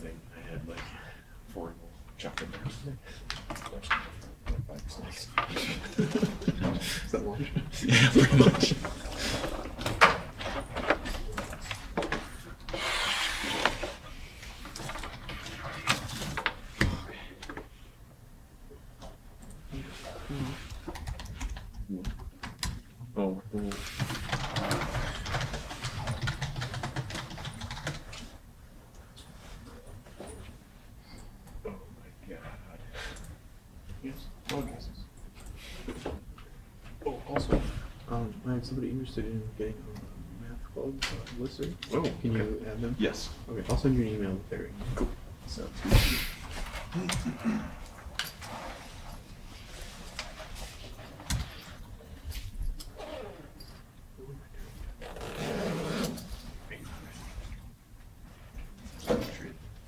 thing. I had like 4 chocolate bars. Is that lunch? Yeah, pretty much. Oh, cool. Oh my god. Yes. Oh, oh, also, I have somebody interested in getting on the math club listserv. Oh, can you okay. add them? Yes. Okay, I'll send you an email with their email. Cool. So.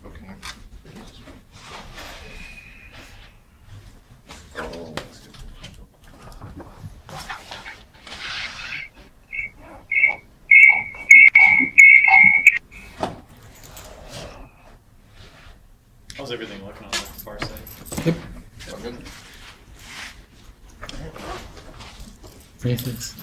Okay. Oh, that's good. How's everything looking on the far side? Yep. All good. Great, thanks.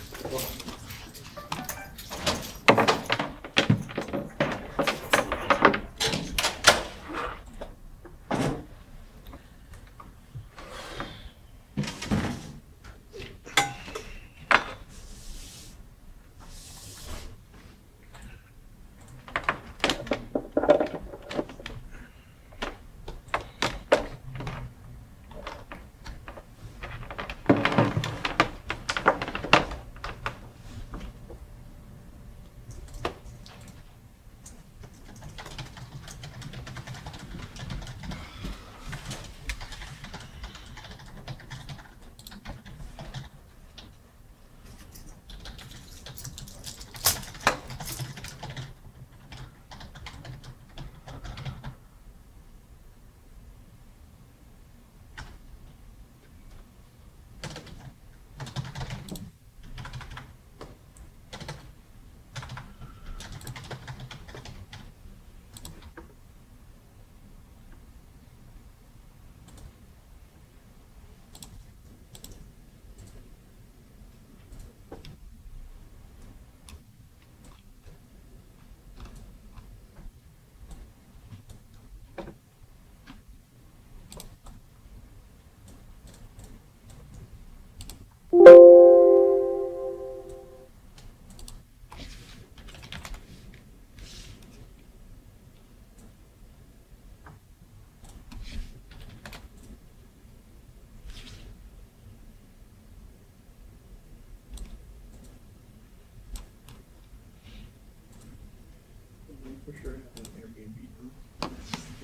For sure, have an Airbnb room.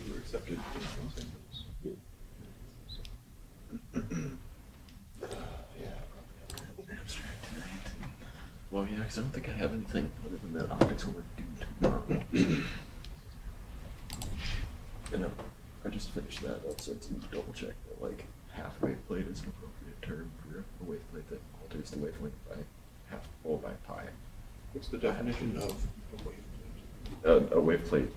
We were accepted in Los Angeles. Well, yeah, because I don't think I have anything other than that optics homework due tomorrow. And I just finished that up, so it's need to double check that like half wave plate is an appropriate term for a wave plate that alters the wavelength by by pi. What's the definition of a wave plate? A wave plate,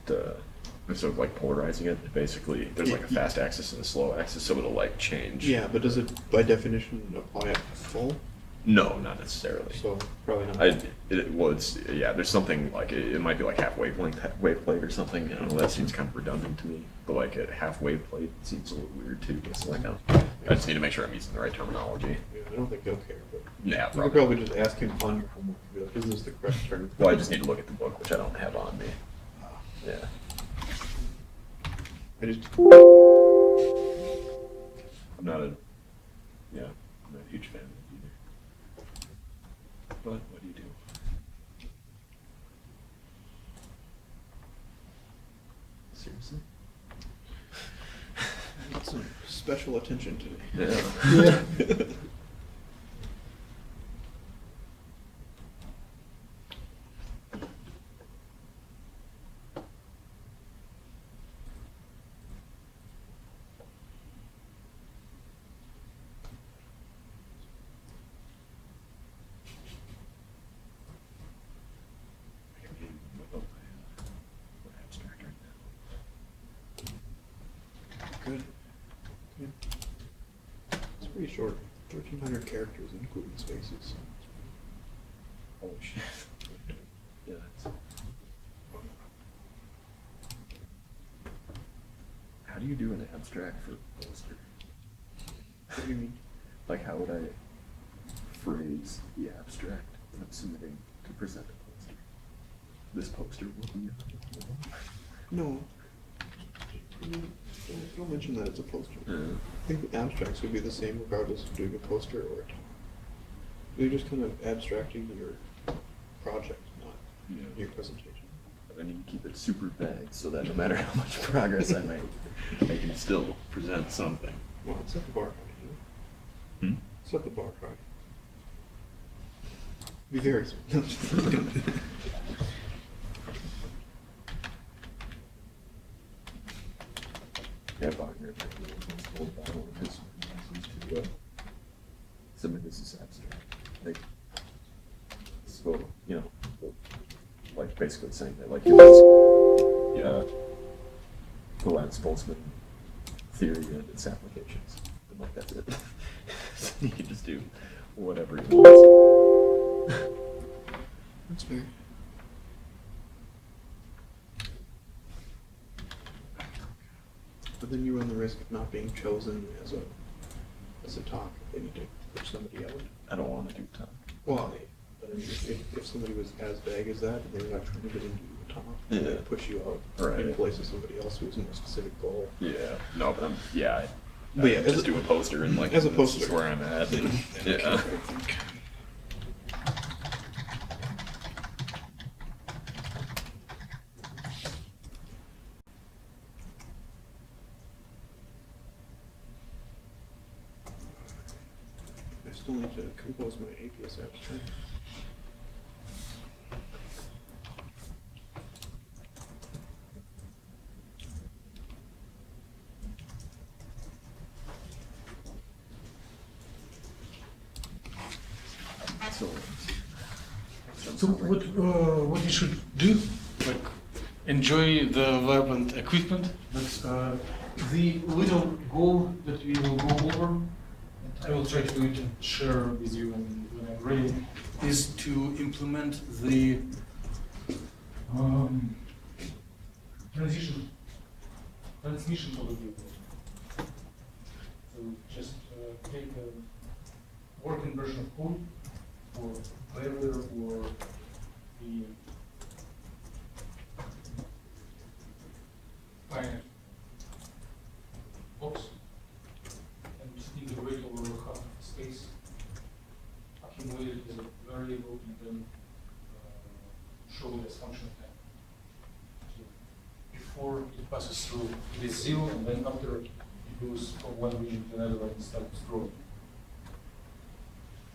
instead of like polarizing it, basically there's like a fast axis and a slow axis, so it'll like change. Yeah, but does it by definition apply at full? No, not necessarily. So probably not. There's something like it might be like half wavelength wave plate or something. I don't know, that seems kind of redundant to me. But like a half wave plate seems a little weird too. It's like I just need to make sure I'm using the right terminology. Yeah, I don't think he'll care, but Yeah, you could probably just ask him on your homework. Be like, is this the correct term? Well, I just need to look at the book, which I don't have on me. Yeah. I just I'm not a huge fan of it either. But what do you do? Seriously? I need some special attention today. Yeah. good. Okay. It's pretty short. 1,300 characters, including spaces. Holy shit. Yeah, that's... How do you do an abstract for a poster? What do you mean? Like, how would I phrase the abstract when I'm submitting to present a poster? This poster will be... No. Don't mention that it's a poster. Yeah. I think the abstracts would be the same regardless of doing a poster or a talk. You're just kind of abstracting your project, not your presentation. But I need to keep it super vague so that no matter how much progress I make, I can still present something. Well, set the bar high, you know? Hmm? Set the bar high. Be very smart. Yeah, Wagner told one of his to submit this as abstract. Like, so, you know, like basically saying that, like, yeah, the Latin Boltzmann theory and its applications. And like, that's it. So you can just do whatever you want. That's fair. But then you run the risk of not being chosen as a talk. They need to push somebody out. I don't want to do time. Well, but I mean, if somebody was as vague as that, and they were not trying to get into a talk, Yeah. they'd push you out Right. in place of somebody else who has a more specific goal. Yeah, no, but I But yeah, just do a poster and like as a this is poster. where I'm at. And, yeah. I think. I still need to compose my APS abstract. So what you should do, like enjoy the vibrant equipment, but the little goal that we will go over, and I will try to do it and share with you when I'm ready, is to implement the transmission of the vehicle. So just take a working version of code for barrier or the finite box and just integrate over half of the space, accumulate it as a variable, and then show it as function type. So before it passes through, it is 0, and then after it goes from one region to another and starts growing.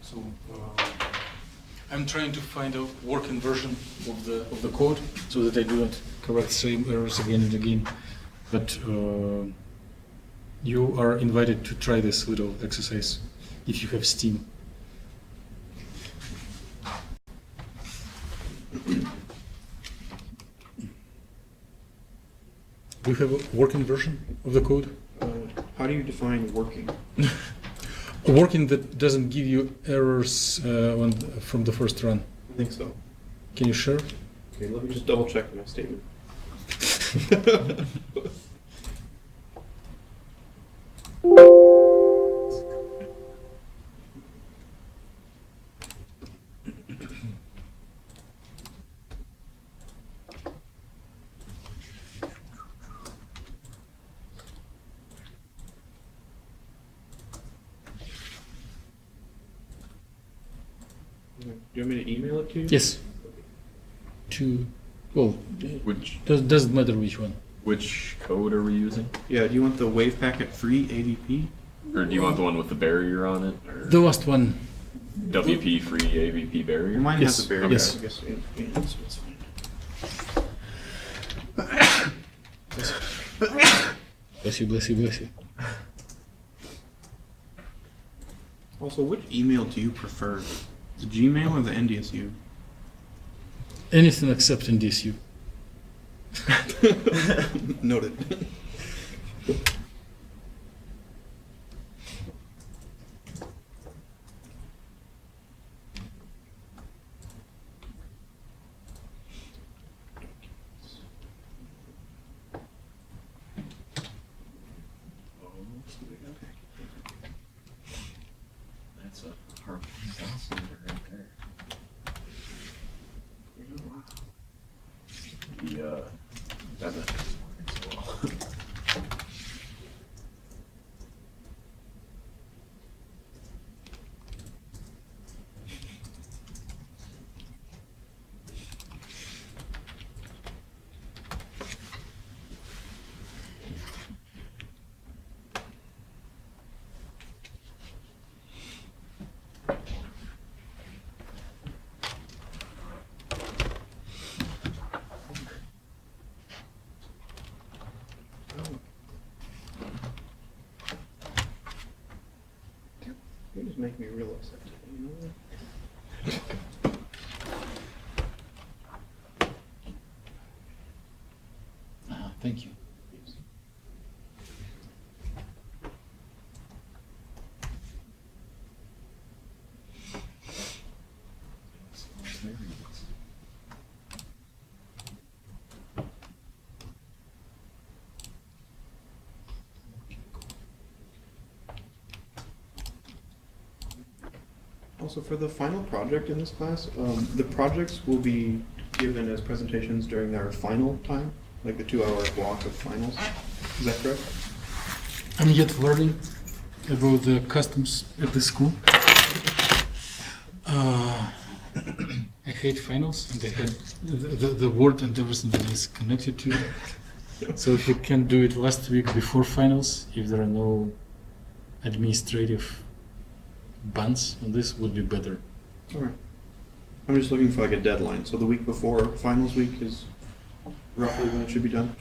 So I'm trying to find a working version of the code so that I do not correct same errors again and again. But you are invited to try this little exercise if you have Steam. Do you have a working version of the code? How do you define working? A working that doesn't give you errors from the first run. I think so. Can you share? Okay, let me just double check my statement. Do you want me to email it to you? Yes. Well, Which doesn't matter which one. which code are we using? Yeah, do you want the wave packet free AVP? Or do you want the one with the barrier on it? Or The last one. WP free AVP barrier? Mine Yes, has a barrier, yes. I guess. So it's fine. Bless you, bless you, bless you. Also, which email do you prefer? The Gmail or the NDSU? Anything except NDSU. Noted. just make me real upset today, you know that? Thank you. Also, for the final project in this class, the projects will be given as presentations during our final time, like the 2-hour block of finals. Is that correct? I'm yet learning about the customs at the school. I hate finals, and I hate the word and everything that is connected to it. So if you can do it last week before finals, if there are no administrative bans on this, would be better. Alright. I'm just looking for like a deadline, so the week before finals week is roughly when it should be done?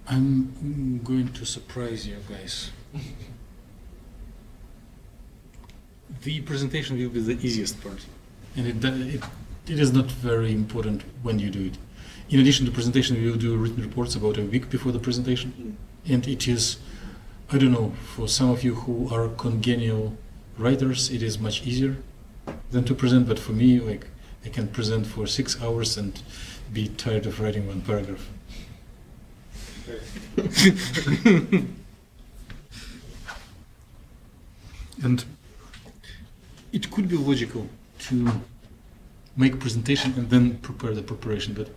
I'm going to surprise you guys. The presentation will be the easiest part, and it is not very important when you do it. In addition to presentation, we will do written reports about a week before the presentation, and it is, I don't know, for some of you who are congenial writers, it is much easier than to present, but for me, like, I can present for 6 hours and be tired of writing one paragraph. And it could be logical to make presentation and then prepare the preparation, but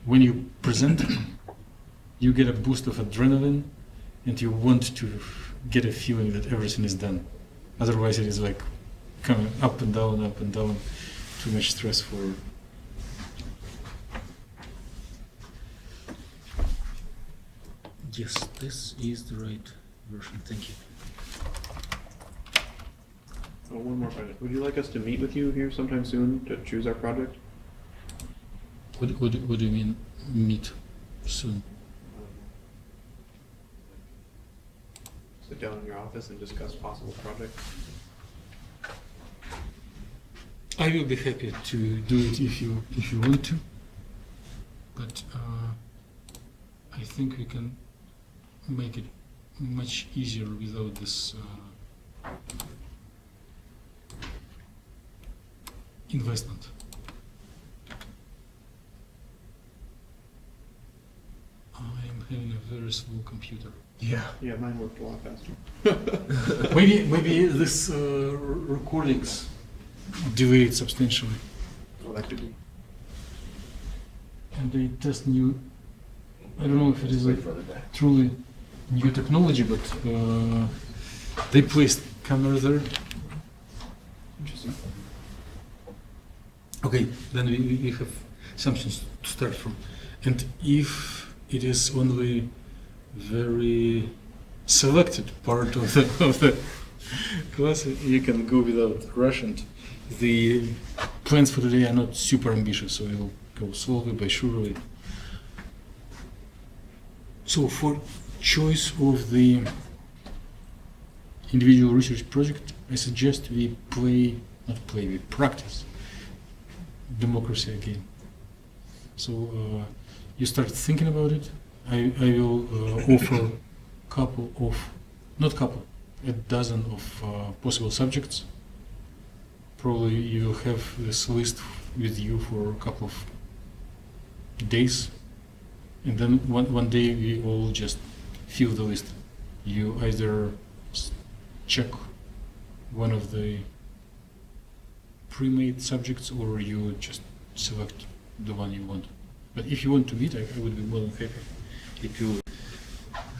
when you present, you get a boost of adrenaline and you want to get a feeling that everything is done. Otherwise it is like coming up and down, too much stress for... Yes, this is the right version, thank you. Oh, one more project. Would you like us to meet with you here sometime soon to choose our project? What do you mean, meet soon? Sit down in your office and discuss possible projects? I will be happy to do it if you want to, but I think we can make it much easier without this investment. I'm having a very slow computer. Yeah. Yeah, mine worked a lot faster. Maybe this recordings delayed substantially. Oh, that could be. And they test new, I don't know if it is Way a further back. truly new technology, but they placed camera there. Interesting. Okay, then we have something to start from. And if it is only very selected part of the class, you can go without rush. And the plans for today are not super ambitious, so we'll go slowly but surely. So for choice of the individual research project, I suggest we we practice democracy again. So you start thinking about it. I will offer a dozen of possible subjects. Probably you will have this list with you for a couple of days, and then one day we all just fill the list. You either check one of the pre-made subjects or you just select the one you want. But if you want to meet, I would be more than happy. It will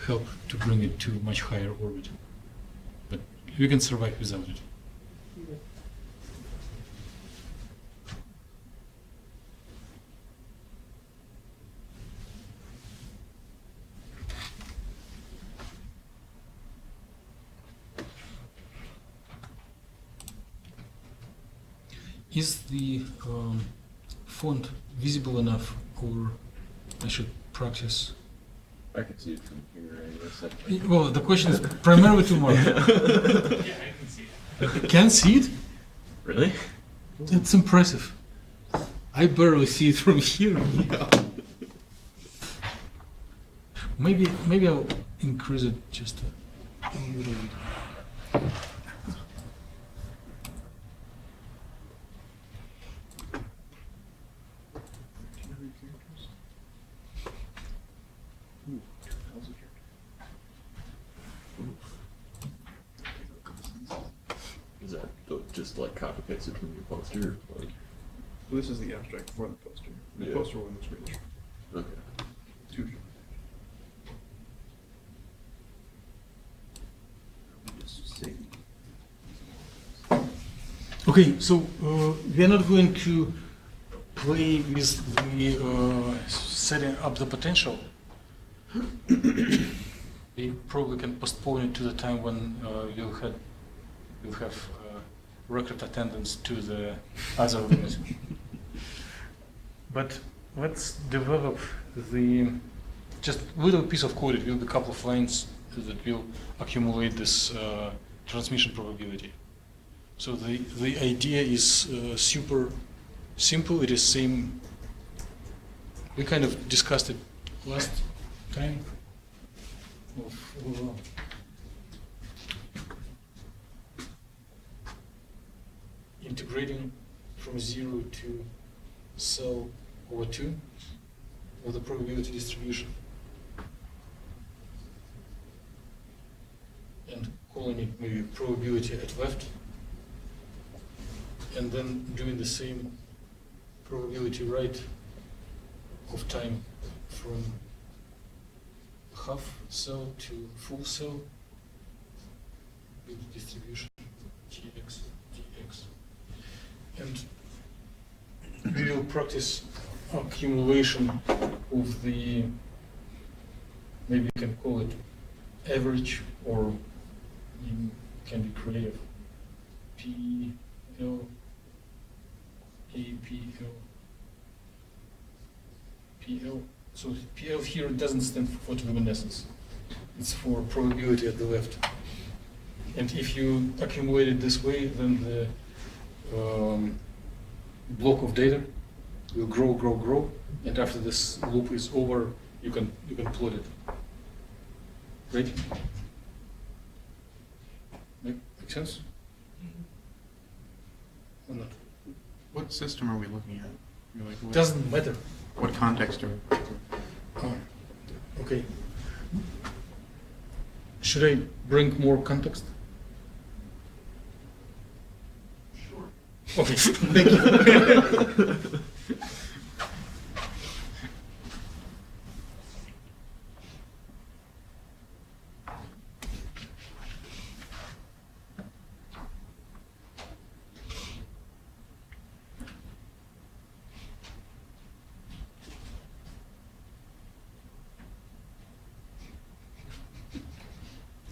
help to bring it to a much higher orbit. But we can survive without it. Is the font visible enough, or I should practice? I can see it from here, I guess. Well, the question is primarily to Mark. Yeah, I can see it. You can see it? Really? That's impressive. I barely see it from here. Maybe I'll increase it just a little bit. Is that just like copy pasted from your poster? Like, This is the abstract for the poster. The Yeah. poster one looks really okay. too short. Okay, so we are not going to play with the setting up the potential. We probably can postpone it to the time when you'll have record attendance to the other organization. But let's develop the just little piece of code. It will be a couple of lines that will accumulate this transmission probability. So the idea is super simple. It is same. We kind of discussed it last time. Integrating from 0 to cell over 2 of the probability distribution and calling it maybe probability at left, and then doing the same probability right of time from half cell to full cell with distribution Tx, dx. And we will practice accumulation of the, maybe you can call it average, or you can be creative, PL, APL, PL. So PL here doesn't stand for photoluminescence. It's for probability at the left. And if you accumulate it this way, then the block of data will grow, and after this loop is over, you can plot it. Right? Make sense? Or not? What system are we looking at? You're like, what, Doesn't matter. what context are we? Oh, okay. Should I bring more context? Sure. Okay, thank you.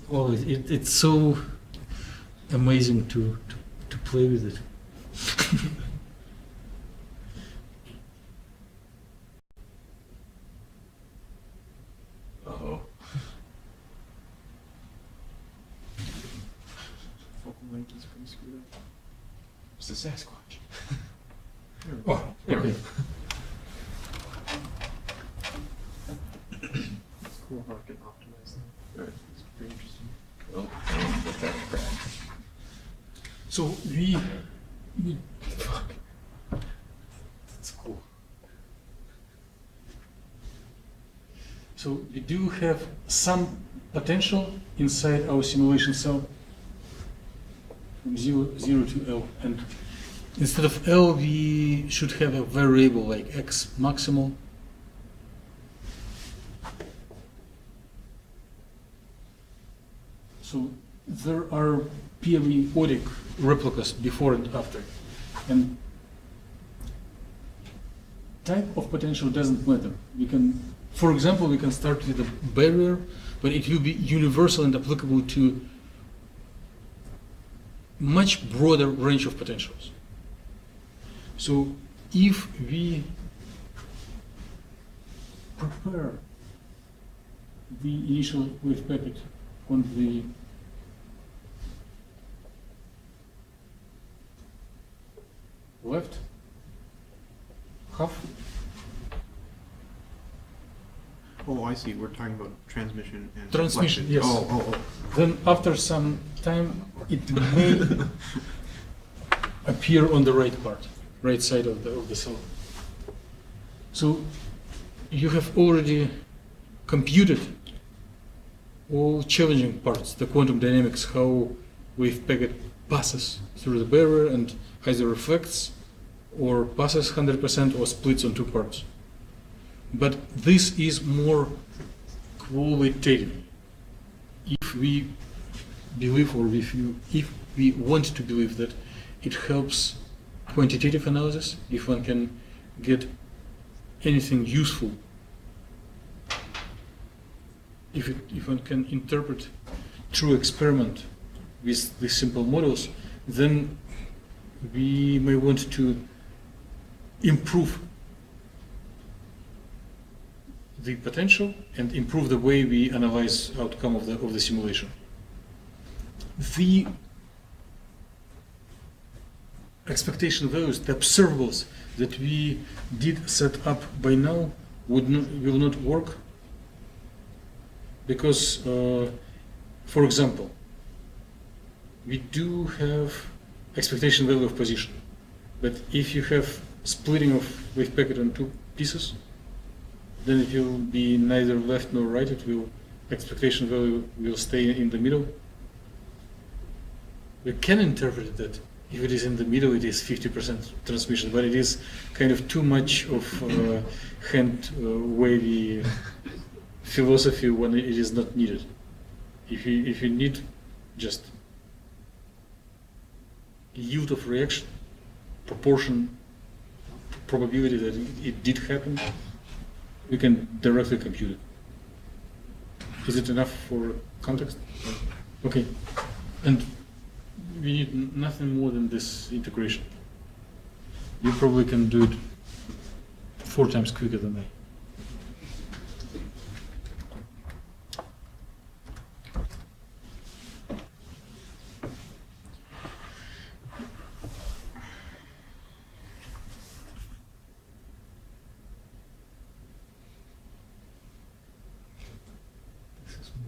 Well, it's so amazing to play with it. Uh-oh. Focal length is pretty screwed up. It's the Sasquatch. Oh, okay. It's cool how it can optimize that. Alright. It's pretty interesting. Well, I don't get that crap. So we Fuck. That's cool. So we do have some potential inside our simulation cell from 0 to L, and instead of L we should have a variable like x maximal. So there are periodic replicas before and after, and type of potential doesn't matter. We can, for example, we can start with a barrier, but it will be universal and applicable to much broader range of potentials. So if we prepare the initial wave packet on the left half. Oh, I see. We're talking about transmission and Transmission, deflection. yes. Oh. Then after some time, it may appear on the right part, right side of the cell. So you have already computed all challenging parts, the quantum dynamics, how wave packet passes through the barrier and either reflects or passes 100% or splits on two parts. But this is more qualitative. If we believe, or if we want to believe that it helps quantitative analysis, if one can get anything useful, if one can interpret true experiment with these simple models, then we may want to improve the potential and improve the way we analyze outcome of the simulation. The expectation values, the observables that we did set up by now will not work because, for example, we do have expectation value of position, but if you have splitting of wave packet on two pieces, then it will be neither left nor right. Expectation value will stay in the middle. We can interpret that if it is in the middle, it is 50% transmission, but it is kind of too much of hand-wavy philosophy when it is not needed. If you need just yield of reaction, proportion, probability that it did happen, we can directly compute it. Is it enough for context? Okay. And we need nothing more than this integration. You probably can do it 4 times quicker than I.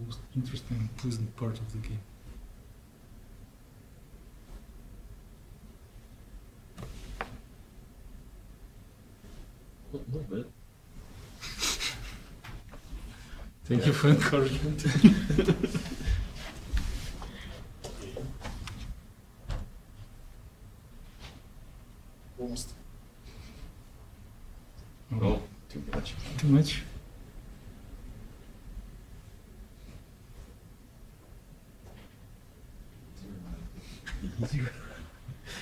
Most interesting and pleasant part of the game. A little bit. Thank you for encouragement. Almost. Oh, too much. Too much?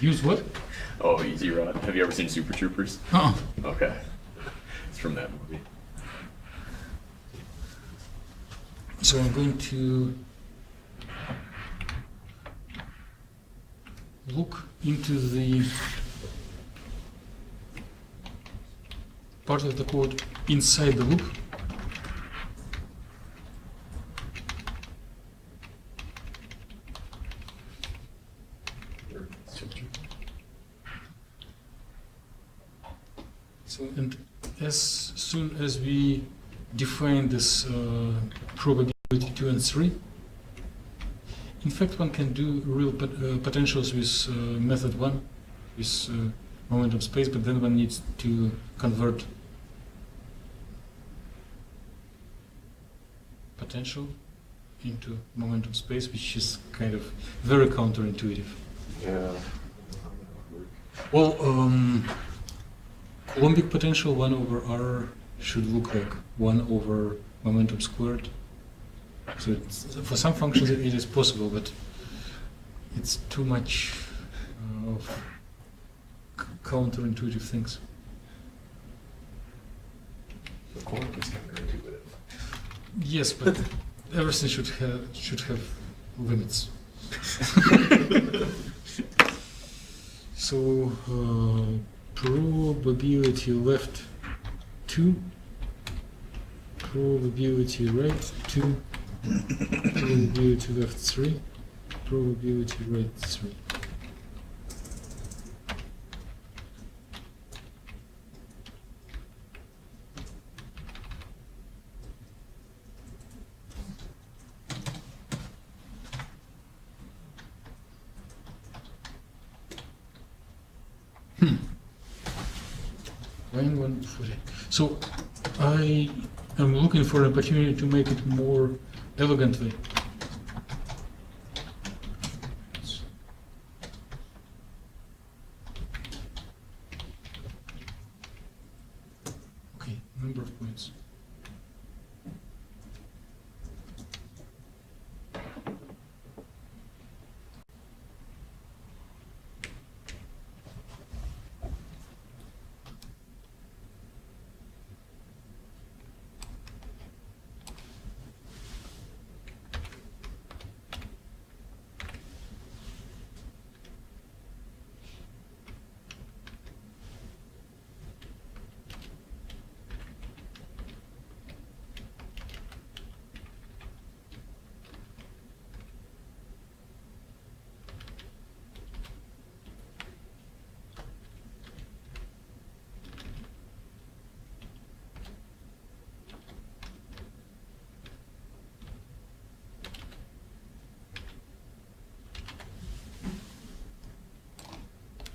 Use what? Oh, Easy Rod. Have you ever seen Super Troopers? Oh. Okay. It's from that movie. So I'm going to look into the part of the code inside the loop. So, and as soon as we define this probability 2 and 3, in fact one can do real potentials with method 1, with momentum space, but then one needs to convert potential into momentum space, which is kind of very counterintuitive. Yeah. Well, Coulombic potential 1 over r should look like 1 over momentum squared. So for some functions it is possible, but it's too much of counterintuitive things. The quantum is counterintuitive. Yes, but everything should have limits. So probability left 2 probability right 2, probability left 3, probability right 3. Line 140. So I am looking for an opportunity to make it more elegantly. Okay, number of points.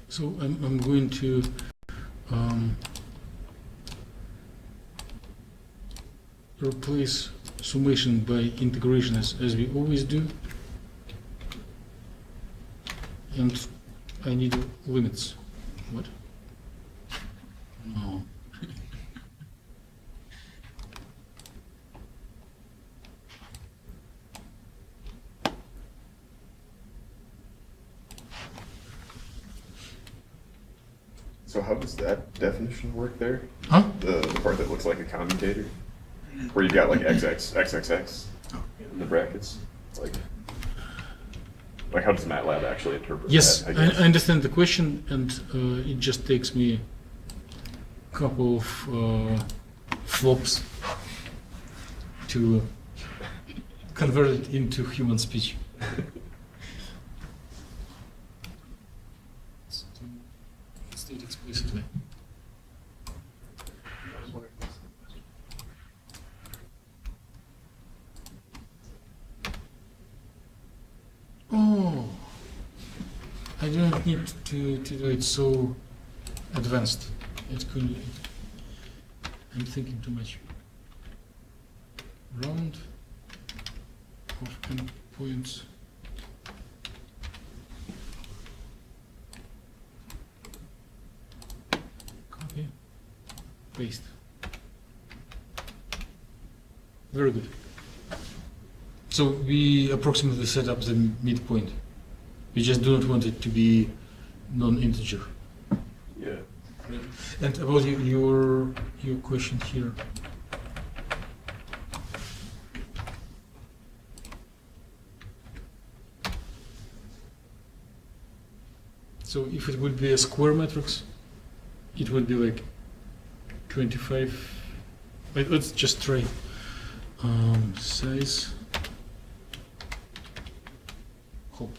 So I'm going to replace summation by integration as we always do, and I need limits. What? No. So how does that definition work there? Huh? The part that looks like a commutator? Where you've got like XX, XXX in the brackets? It's like how does MATLAB actually interpret Yes, that? I guess? understand the question, and it just takes me a couple of flops to convert it into human speech. Let's do it explicitly. Oh, I don't need to do it so advanced. It could. I'm thinking too much. Round of endpoints. Copy. Paste. Very good. So we approximately set up the midpoint. We just do not want it to be non-integer. Yeah. And about your question here. So if it would be a square matrix, it would be like 25. Wait, let's just try size hop,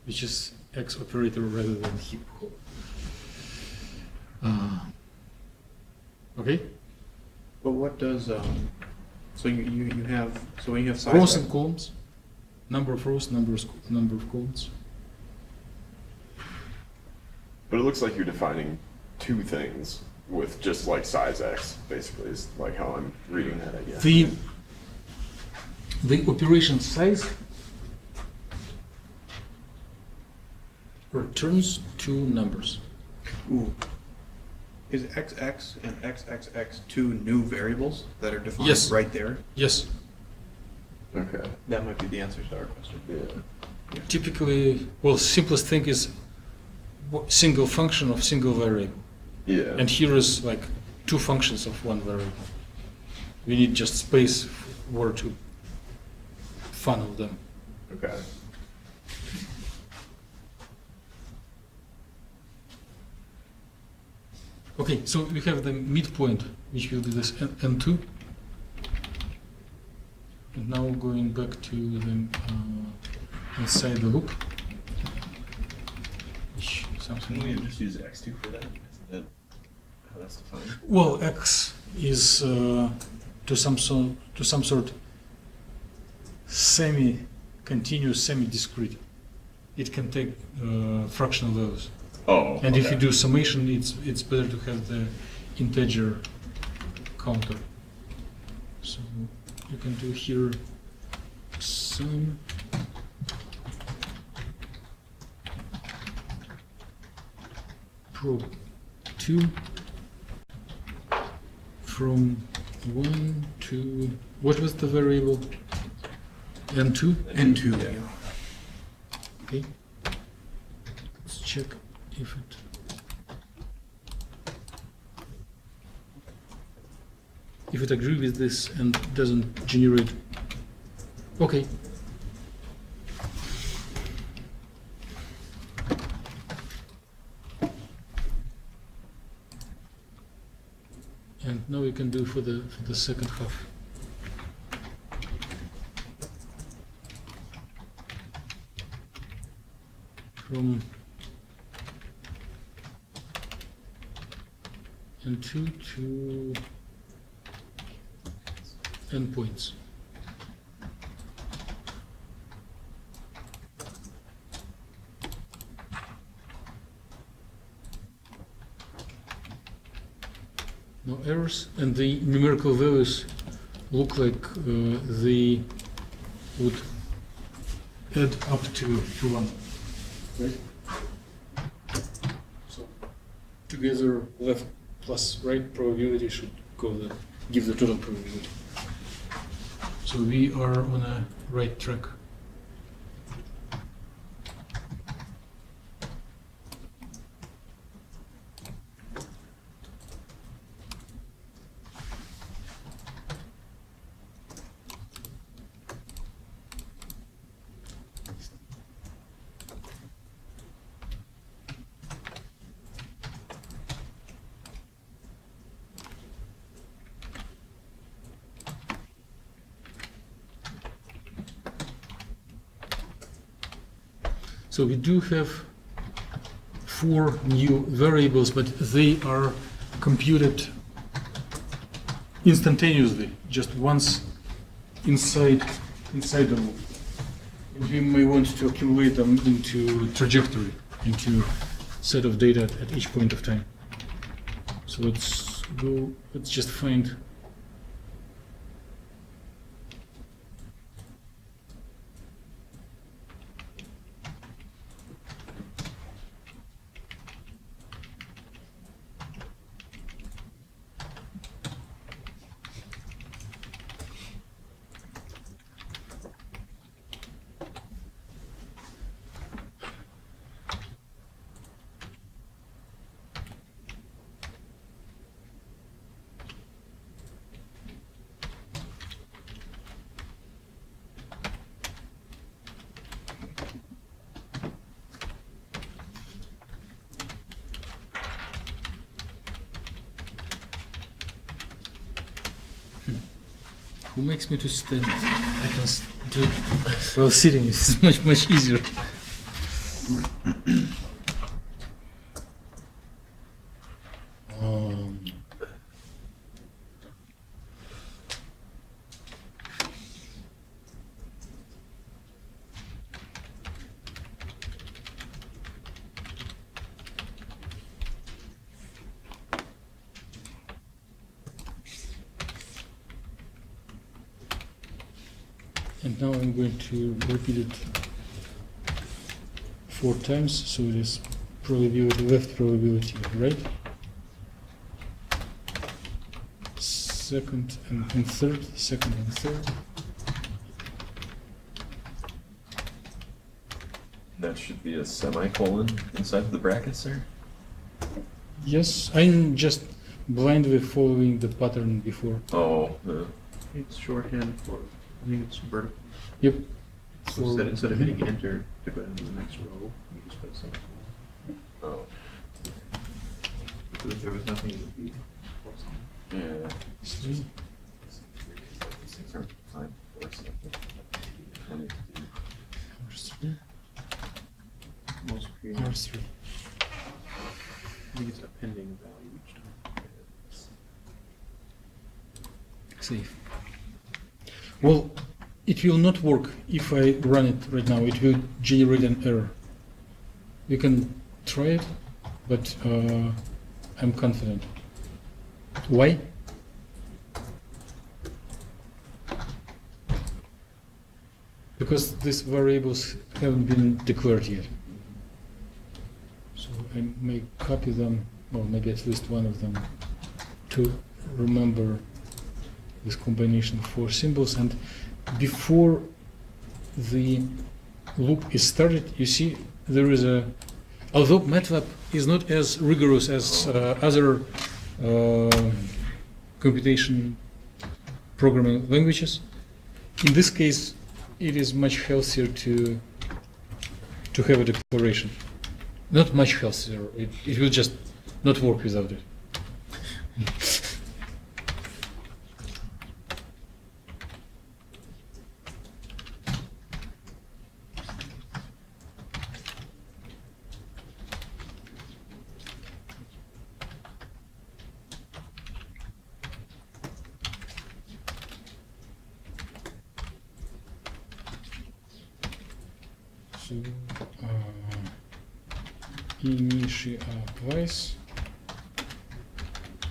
which is X operator rather than heap hop. Okay. But what does so you have so when you have size Rows and columns, number of rows, number of columns. But it looks like you're defining two things with just like size X, basically, is like how I'm reading that, I guess. The operation size returns two numbers. Ooh. Is XX and XXX two new variables that are defined Yes. right there? Yes. Okay. That might be the answer to our question. Yeah. Typically, well, simplest thing is single function of single variable. Yeah. And here is like two functions of one variable. We need just space where to funnel them. Okay. Okay, so we have the midpoint, which will be this n2. And now going back to the inside the loop. Something. Can we just use x2 for that? Isn't that how that's defined? Well, X is to some sort semi-continuous, semi-discrete. It can take fractional values. Oh, And if okay. you do summation, it's better to have the integer counter. So you can do here sum probe 2 from 1 to, what was the variable? N2? N2. Yeah. Okay. Let's check if it. If it agrees with this and doesn't generate. Okay. And now we can do for the second half. From N2 to endpoints. No errors, and the numerical values look like they would add up to 1. Right? So together left plus right probability should give the total probability. So we are on a right track. So we do have 4 new variables, but they are computed instantaneously, just once inside the loop. And we may want to accumulate them into trajectory, into set of data at each point of time. So let's just find. Who makes me to stand? I can do it. Well, sitting is much easier. And now I'm going to repeat it 4 times, so it is probability, left probability, right? Second and third, second and third. That should be a semicolon inside the brackets there. Yes, I'm just blindly following the pattern before. Oh, It's shorthand for, I think it's vertical. Yep. So instead of hitting enter to go into the next row, you just put something. oh, So if there was nothing, it would be. yeah. See? These things aren't defined for us. minus 3. I think it's a pending value each time. Save. Well, it will not work if I run it right now. It will generate an error. We can try it, but I'm confident. Why? Because these variables haven't been declared yet. So I may copy them, or maybe at least one of them, to remember this combination of 4 symbols. And before the loop is started, you see there is a, although MATLAB is not as rigorous as other computation programming languages, in this case it is much healthier to have a declaration. Not much healthier, it will just not work without it. So, initialize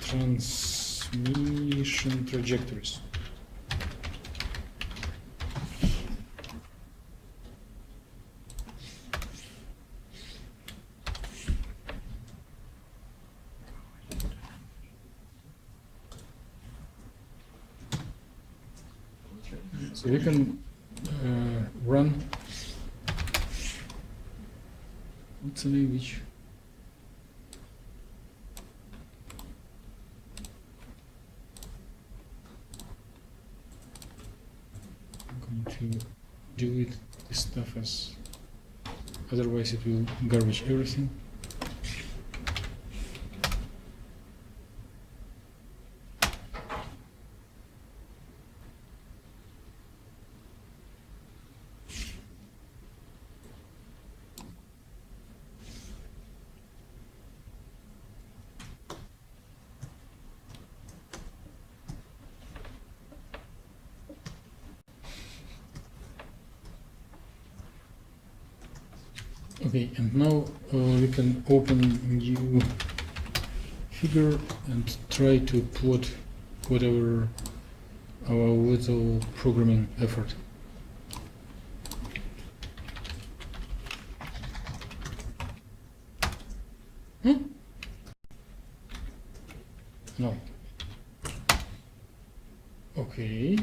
transmission trajectories. So we can run. What's the name? Which? I'm going to delete this stuff, as otherwise it will garbage everything. Okay, and now we can open a new figure and try to plot whatever our little programming effort. No. Okay.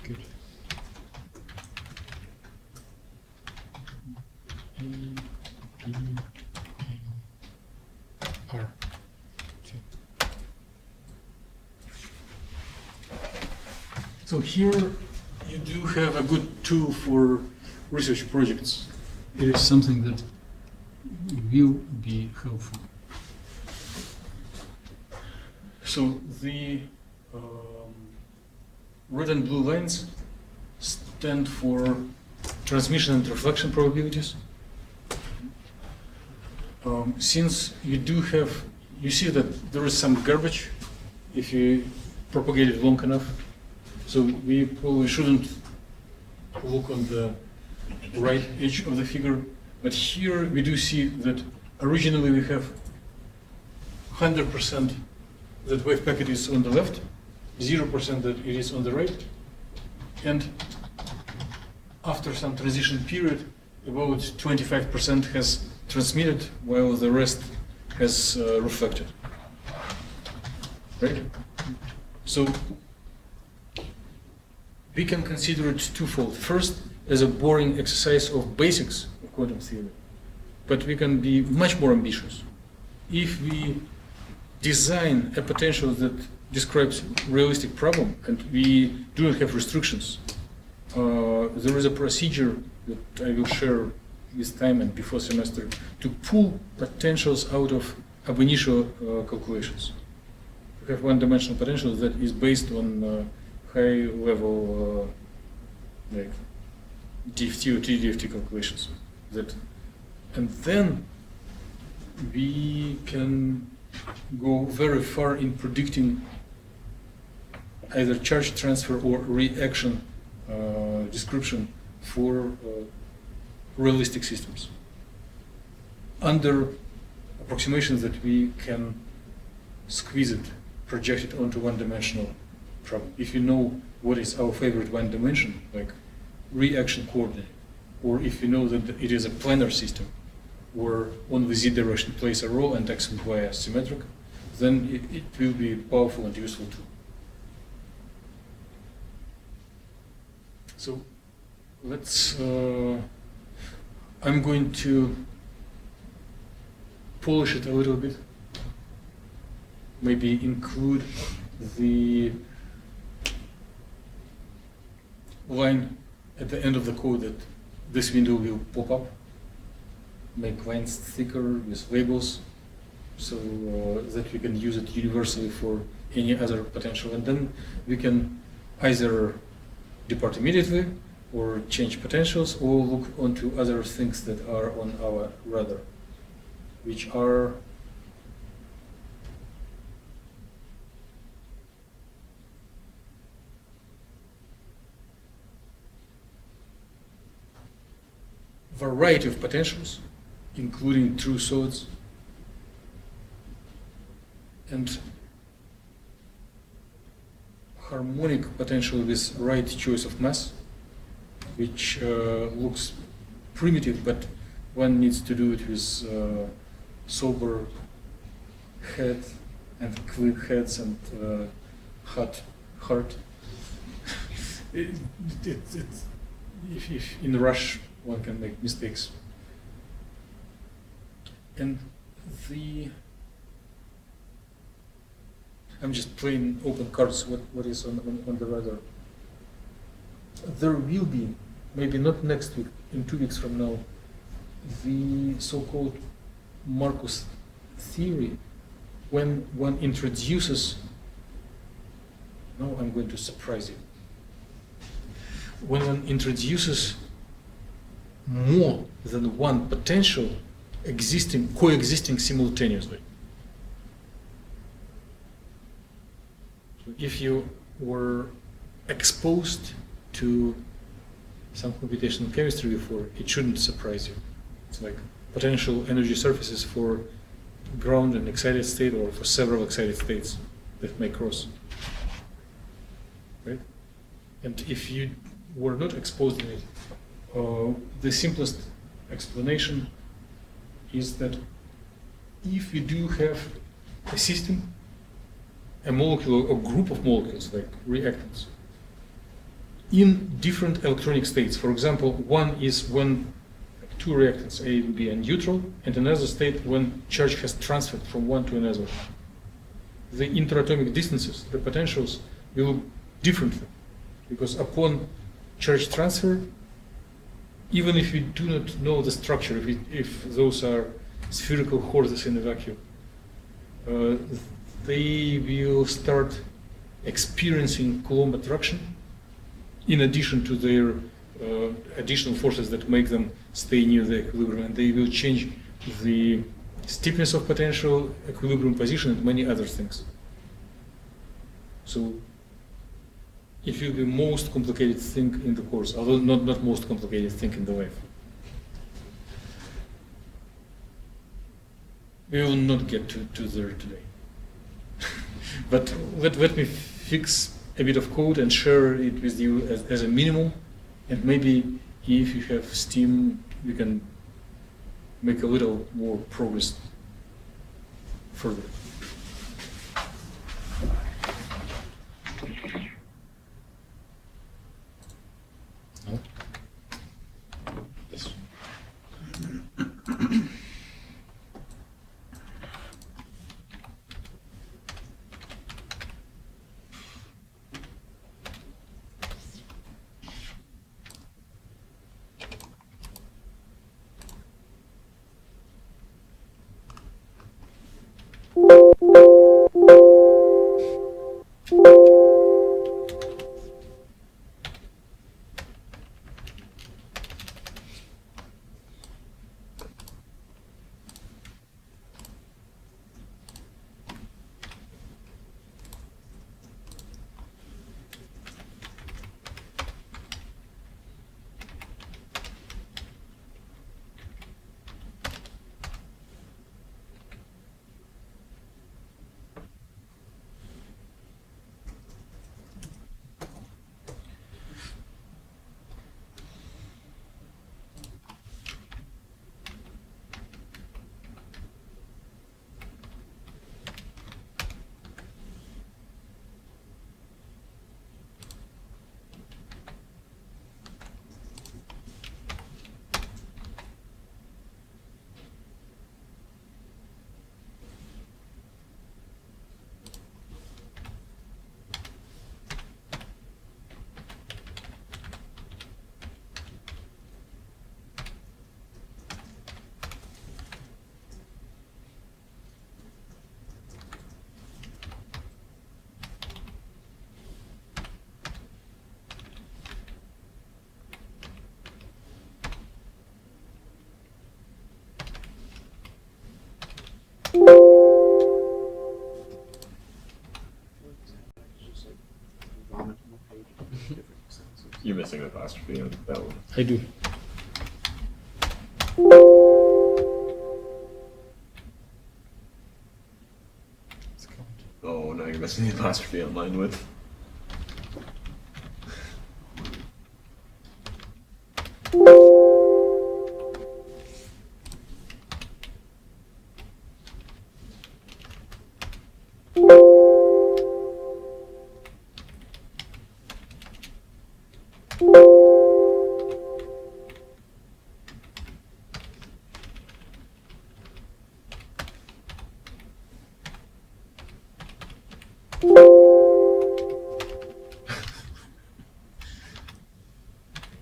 Good. A, B, A, R. Okay. So here you do have a good tool for research projects. It is something that will be helpful. So the red and blue lines stand for transmission and reflection probabilities. Since you do have, you see that there is some garbage if you propagate it long enough. So we probably shouldn't look on the right edge of the figure. But here we do see that originally we have 100% that wave packet is on the left, 0% that it is on the right, and after some transition period, about 25% has transmitted, while the rest has reflected. Right? So we can consider it twofold. First, as a boring exercise of basics of quantum theory, but we can be much more ambitious. If we design a potential that describes realistic problem and we do not have restrictions, there is a procedure that I will share with time and before semester to pull potentials out of ab initio calculations. We have one-dimensional potential that is based on high-level like DFT or TDFT calculations. And then we can go very far in predicting either charge transfer or reaction description for realistic systems under approximations that we can squeeze it, project it onto one-dimensional problem. If you know what is our favorite one dimension, like reaction coordinate, or if you know that it is a planar system where on the z direction plays a role and x and y are symmetric, then it will be powerful and useful too. So let's, I'm going to polish it a little bit, maybe include the line at the end of the code that this window will pop up, make lines thicker with labels so that we can use it universally for any other potential, and then we can either depart immediately or change potentials or look onto other things that are on our radar, which are variety of potentials, including true solids, and harmonic potential with right choice of mass, which looks primitive, but one needs to do it with sober head and clean heads and hot heart. If in a rush one can make mistakes. And I'm just playing open cards, what is on the radar. There will be, maybe not next week, in 2 weeks from now, the so-called Markos Theory, when one introduces, now I'm going to surprise you, when one introduces more than one potential coexisting simultaneously. So if you were exposed to some computational chemistry before, it shouldn't surprise you. It's like potential energy surfaces for ground and excited state, or for several excited states that may cross. Right? And if you were not exposed to it, the simplest explanation is that if you do have a system, a molecule or group of molecules like reactants in different electronic states, for example, one is when two reactants, A and B, are neutral, and another state when charge has transferred from one to another. The interatomic distances, the potentials, will look differently, because upon charge transfer, even if you do not know the structure, if those are spherical horses in a vacuum, they will start experiencing Coulomb attraction in addition to their additional forces that make them stay near the equilibrium, and they will change the steepness of potential, equilibrium position, and many other things. So it will be most complicated thing in the course, although not most complicated thing in the life. We will not get to there today. But let me fix a bit of code and share it with you as a minimum, and maybe if you have Steam, we can make a little more progress further. No? Yes. You're missing an apostrophe on that one. I do. Let's count. Oh, now you're missing the apostrophe on line width.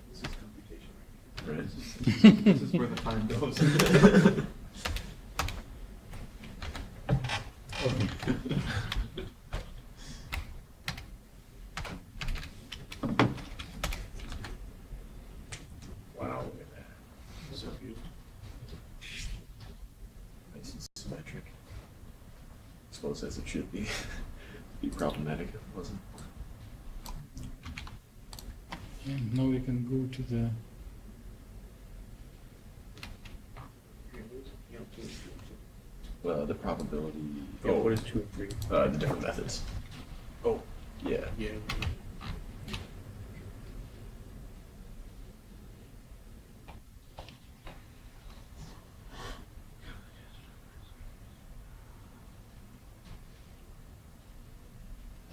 This is computation. Right. This is where the time goes. Wow, look at that. So beautiful. Nice and symmetric. I suppose as it should be. Be problematic if it wasn't. And now we can go to the. The probability. Yeah, what is 2 and 3? The different methods. Oh, Yeah. yeah.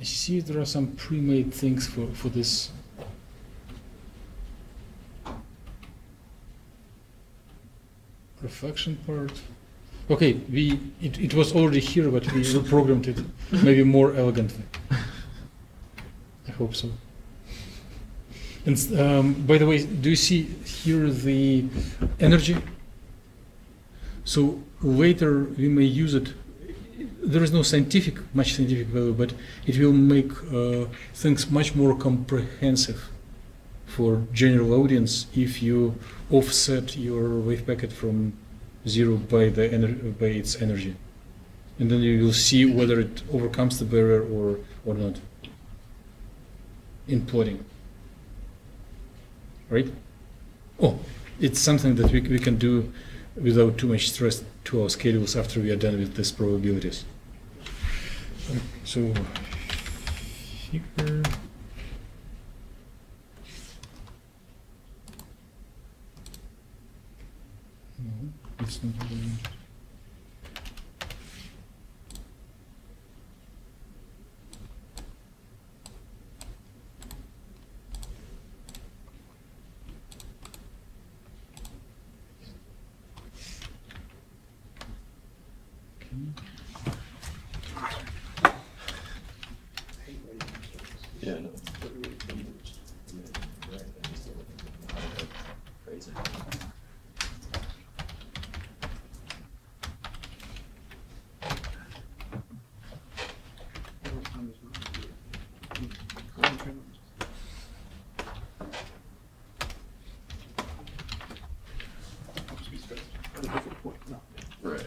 I see there are some pre-made things for this. Reflection part. Okay, it was already here, but we programmed it maybe more elegantly. I hope so. And by the way, do you see here the energy? So later we may use it. There is no much scientific value, but it will make things much more comprehensive for general audience if you offset your wave packet from 0 by its energy, and then you will see whether it overcomes the barrier or not in plotting. Right? Oh, it's something that we can do without too much stress to our schedules after we are done with these probabilities. So here. No, it's not really. Yeah, no. Crazy. Right.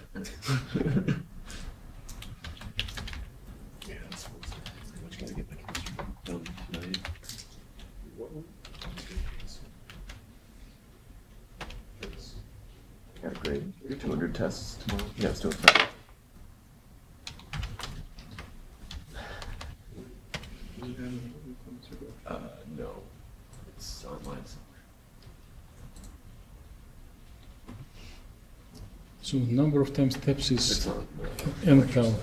Yeah, that's pretty much gotta get my chemistry done tonight. I got a grade. 200 tests tomorrow. Yeah, it's doing fine. No. It's online somewhere. So number of times steps It's is on n cal.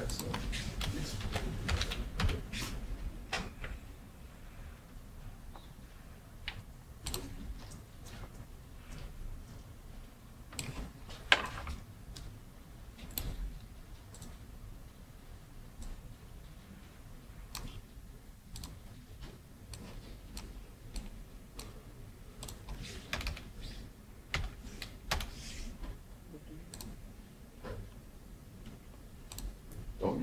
Oh,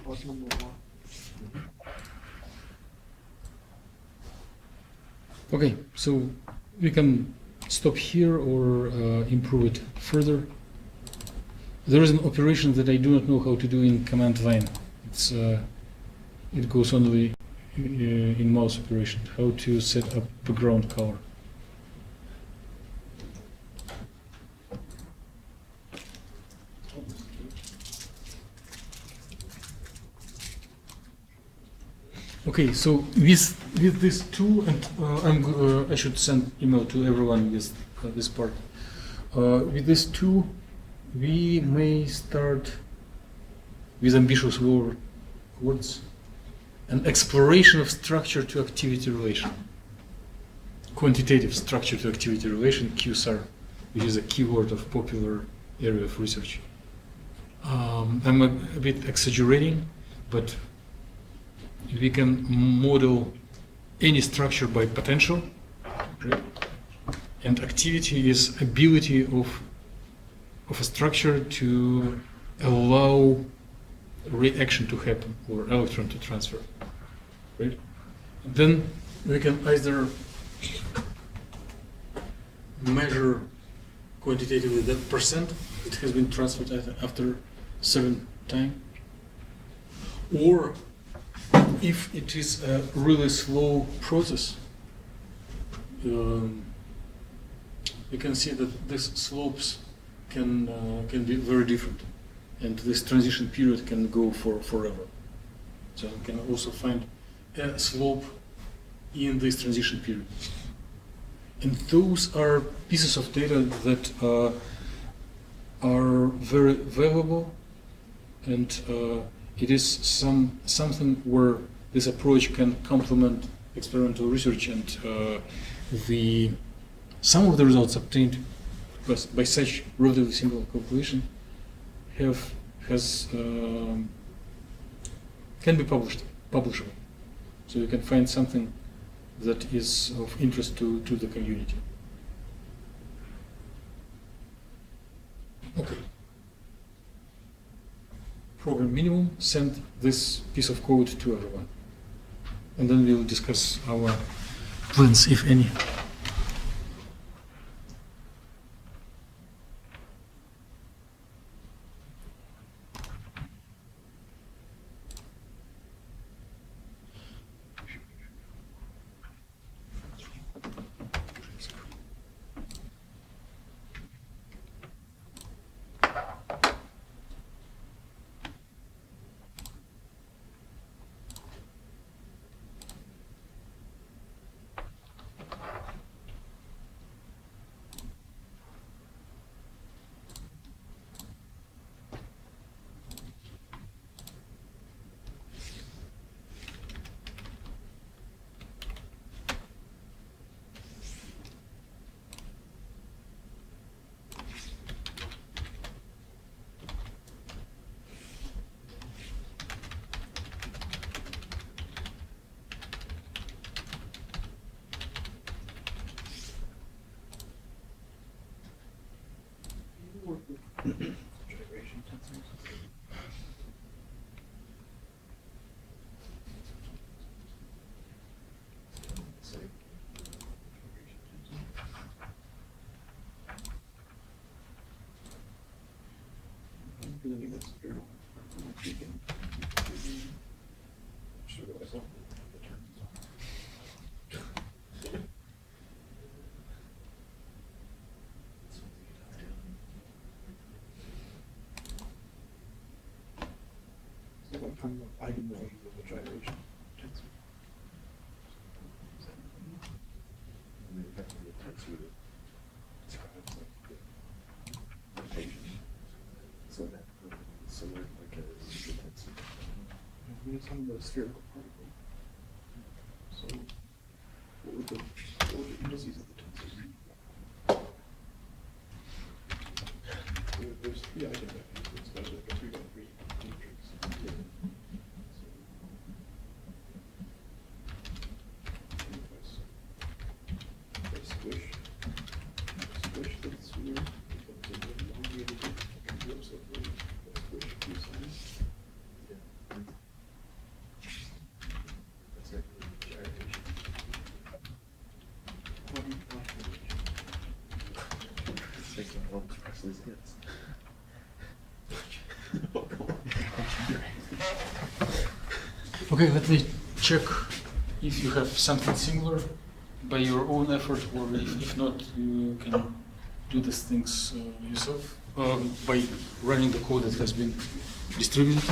Clause number 1. Okay, so we can stop here or improve it further. There is an operation that I do not know how to do in command line. It goes only in mouse operation. How to set up background color. Okay, so with this tool, and I should send email to everyone with this part. With this tool, we may start with ambitious words, an exploration of structure to activity relation, quantitative structure to activity relation, QSAR, which is a keyword of popular area of research. I'm a bit exaggerating, but we can model any structure by potential, and activity is ability of a structure to allow reaction to happen or electron to transfer. Right? Then we can either measure quantitatively the percent it has been transferred after certain time, or if it is a really slow process, you can see that these slopes can be very different, and this transition period can go for forever. So you can also find a slope in this transition period. And those are pieces of data that are very valuable, and it is something where this approach can complement experimental research, and some of the results obtained by such relatively simple calculation can be publishable. So you can find something that is of interest to the community. Okay. Program minimum, send this piece of code to everyone. And then we'll discuss our plans, if any. I'm talking about eigenvalues of the gyration tensor. I mean, it's on the spherical particle. So, what would the indices of the tensor be? There's 3 eigenvalues. It's like a 3 by 3 matrix. Squish the sphere becomes an elongated converse of the squish Q size. Especially skits. Okay, let me check if you have something similar by your own effort, or if not, you can do these things yourself by running the code that has been distributed.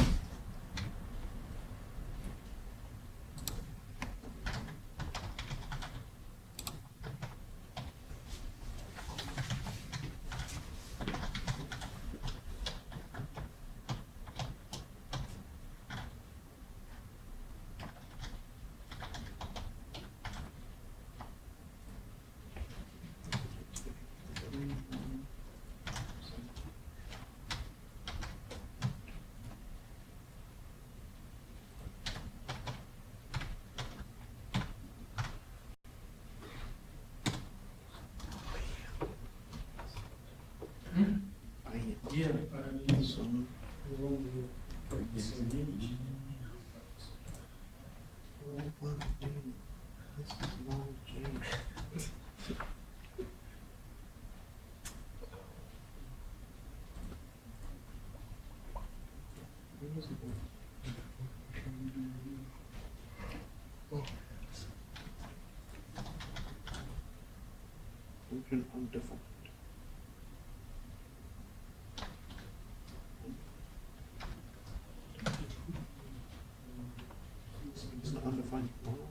Yeah, Function undefined. It's an undefined model.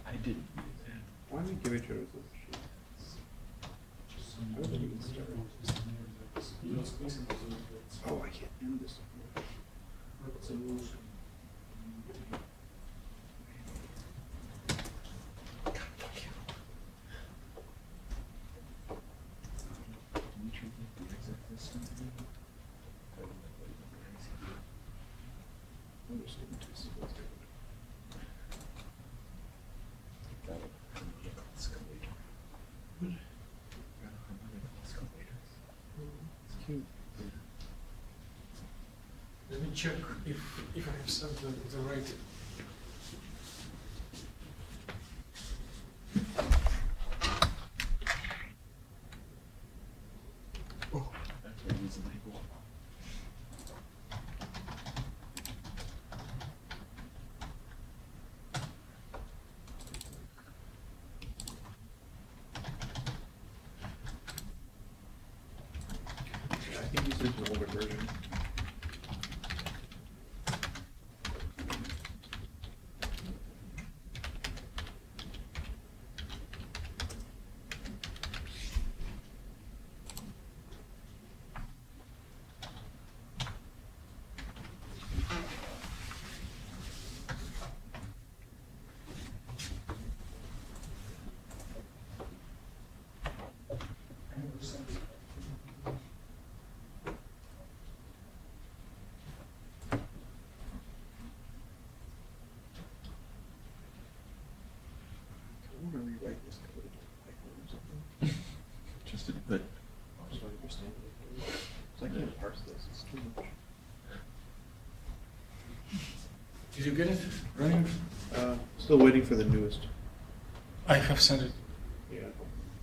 I did. Why do we give each other this sheet? How did it even start? Oh, I can't end this. let me check if I have set the right. I think you said an older version. I want to rewrite this code in Python or something. Just to put. So I understand it. So I can't parse this. It's too much. Did you get it running? Still waiting for the newest. I have sent it. Yeah.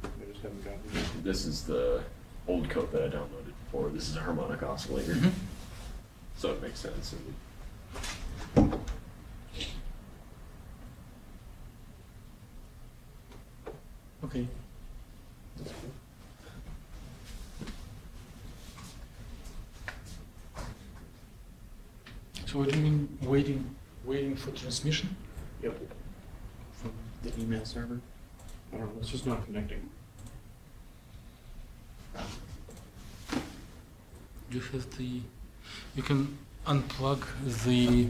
I just haven't gotten it. This is the old code that I downloaded before. This is a harmonic oscillator. Mhm. So it makes sense. Okay. So what do you mean waiting for transmission? Yep. From the email server. I don't know. It's just not connecting. You have the. You can unplug the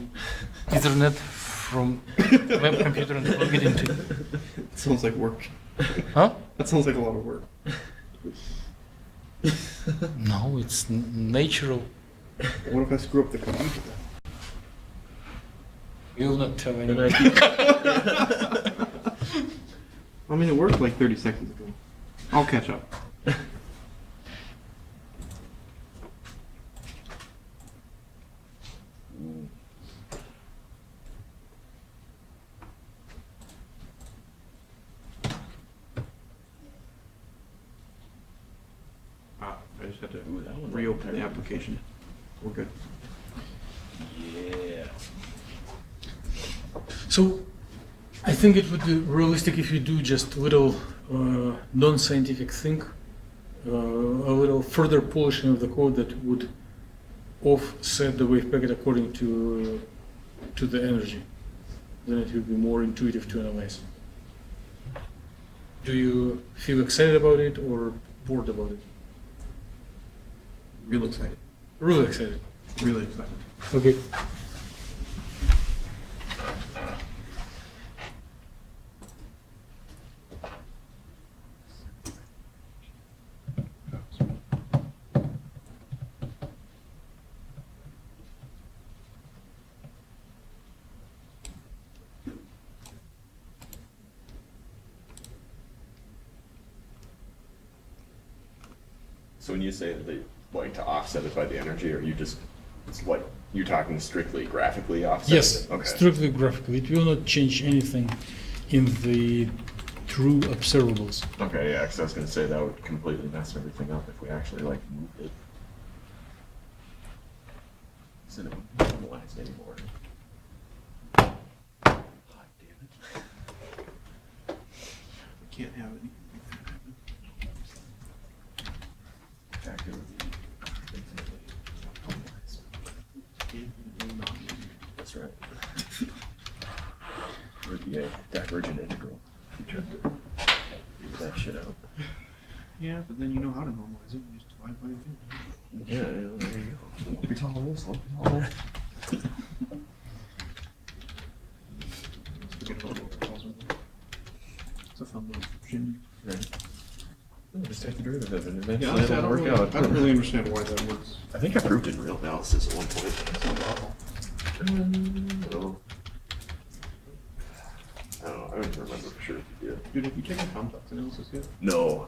Ethernet from web computer and plug it into. It sounds like work. Huh? That sounds like a lot of work. No, it's natural. What if I screw up the computer then? You'll not tell And anyone. I mean, it worked like 30 seconds ago. I'll catch up. just have to Ooh, that one reopen the right. application. We're good. Yeah. So, I think it would be realistic if you do just little non-scientific thing, a little further polishing of the code that would offset the wave packet according to the energy. Then it will be more intuitive to analyze. Do you feel excited about it or bored about it? Real excited. Really excited. Really excited. Okay. So when you say that they like to offset it by the energy, or you just, it's like, you're talking strictly graphically offset? Yes, Okay. strictly graphically. It will not change anything in the true observables. Okay, yeah, because I was going to say that would completely mess everything up if we actually like moved it. So it wouldn't be normalized anymore. God damn it. We can't have anything like that happen. In fact, it would be infinitely normalized. Infinitely not. That's right. It would be a divergent integral. You tried to figure that shit out. Yeah, but then you know how to normalize it. You just divide by infinity. Yeah, there you go. Look at all this, look at all that. Forget about what calls it. It's a fun little shin. Right. Oh, just take the derivative of it and Yeah, eventually honestly, it'll work out. I don't really understand why that works. I think I proved it in real analysis at one point. No. I don't know, I don't even remember for sure if you did. Dude, have you taken complex analysis yet? No,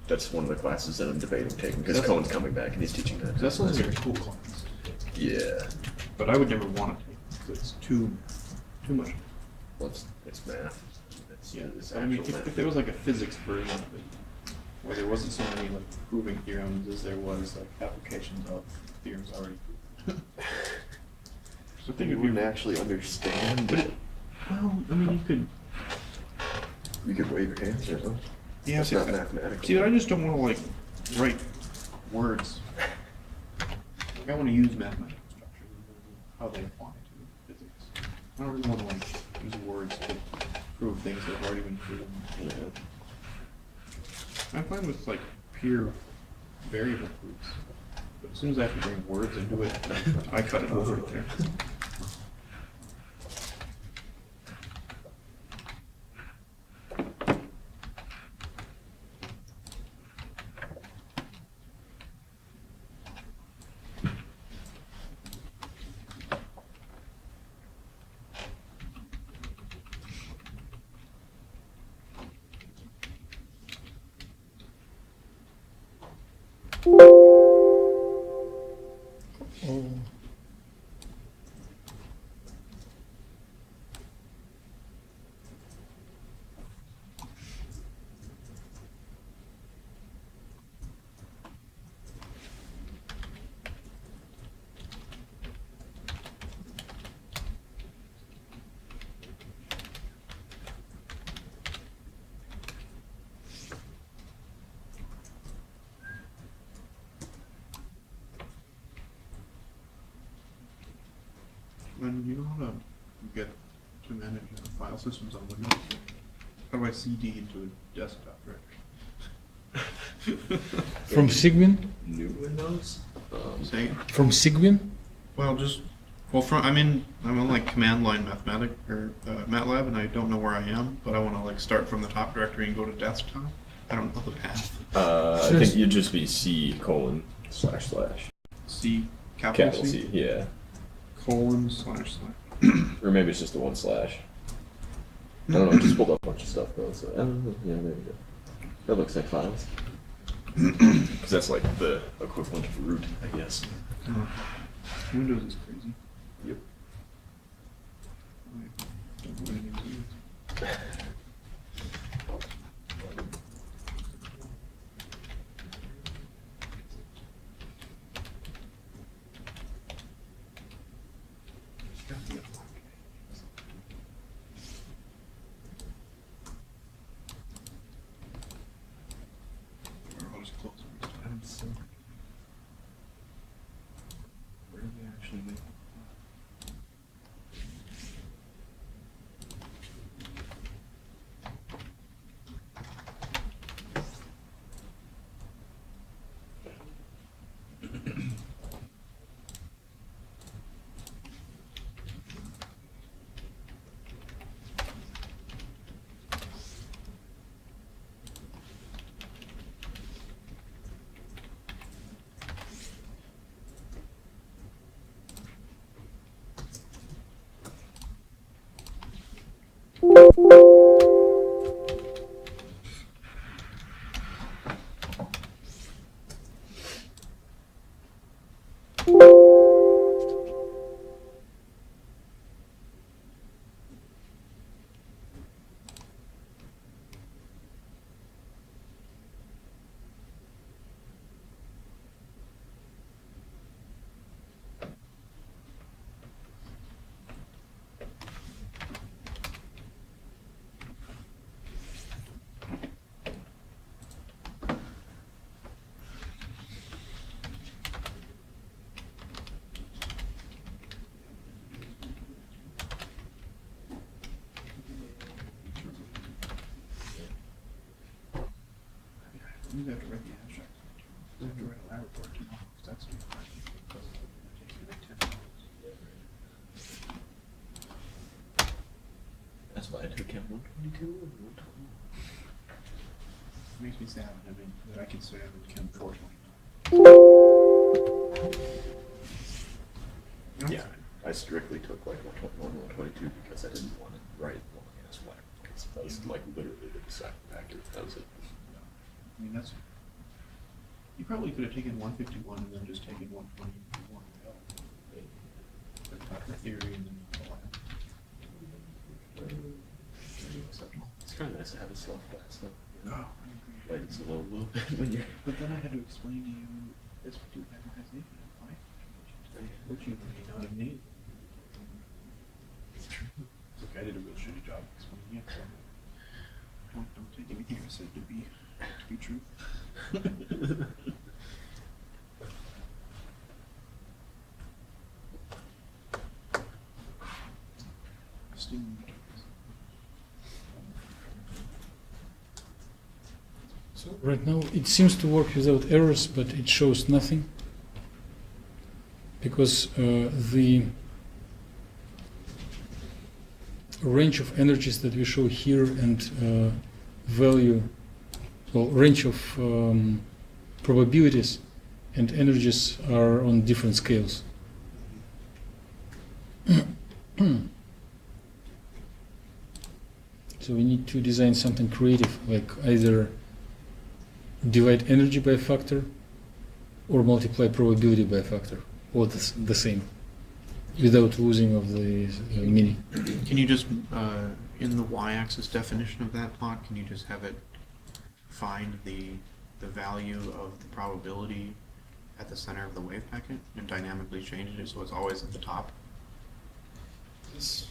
that's one of the classes that I'm debating taking, because That's- Cohen's coming back and he's teaching that. That sounds like a cool class. Yeah. Yeah. But I would never want to take it, 'cause it's too much. Well, it's math. It's I mean, actual if math. there was like a physics version of it, where there wasn't so many like proving theorems as there was like applications of theorems already proven. So I think You it'd wouldn't be, actually understand but it. well, I mean, You could wave your hands or something. yeah, It's see, not mathematical. See, I just don't want to like write words. Like, I want to use mathematical structures and how they apply to physics. I don't really want to like use words to prove things that have already been proven. Yeah. I'm fine with like pure variable proofs, but as soon as I have to bring words into it, I cut it off right there. Oh. And you know how to get to manage file systems on Windows? How do I CD into a desktop directory? From Sigwin? New Windows? Say, From Sigwin? well, I'm on like command line MATLAB, and I don't know where I am, but I want to like start from the top directory and go to desktop. I don't know the path. I think you'd just be C:// C, capital capital C, C, yeah. colon //. Or maybe it's just a 1/. I don't know, I just pulled up a bunch of stuff though, so yeah, there you go. That looks like files. Because that's like the equivalent of root, I guess. Windows is crazy. Yep. I don't know anything to use. So, where do we actually make? You have to write the abstract. You have to write a lab report tomorrow, 'cause that's due Friday. It takes you like 10 hours. That's why I took Chem 122 and 120. It makes me sad, I mean, that I can say I would Chem 420. Yeah, I strictly took like 121, 122 because I didn't want to write long ass lab. Because that was like literally the deciding factor. That was it. I mean, that's, you probably could have taken 151 and then just taken 120 if you wanted to go. But Markos Theory and then the lab. It's kind of nice to have a self class though. You know? Oh, I agree. Lightens the load a little bit when you're. But then I had to explain to you this to memorization and five, which you may not have needed. Look, I did a real shitty job explaining it, so don't take anything I said to be true. So right now it seems to work without errors, but it shows nothing because the range of energies that we show here and value, well, range of probabilities and energies are on different scales. So we need to design something creative, like either divide energy by a factor or multiply probability by a factor, or the same, without losing of the meaning. Can you just, in the y-axis definition of that plot, can you just have it find the value of the probability at the center of the wave packet and dynamically change it so it's always at the top? Yes.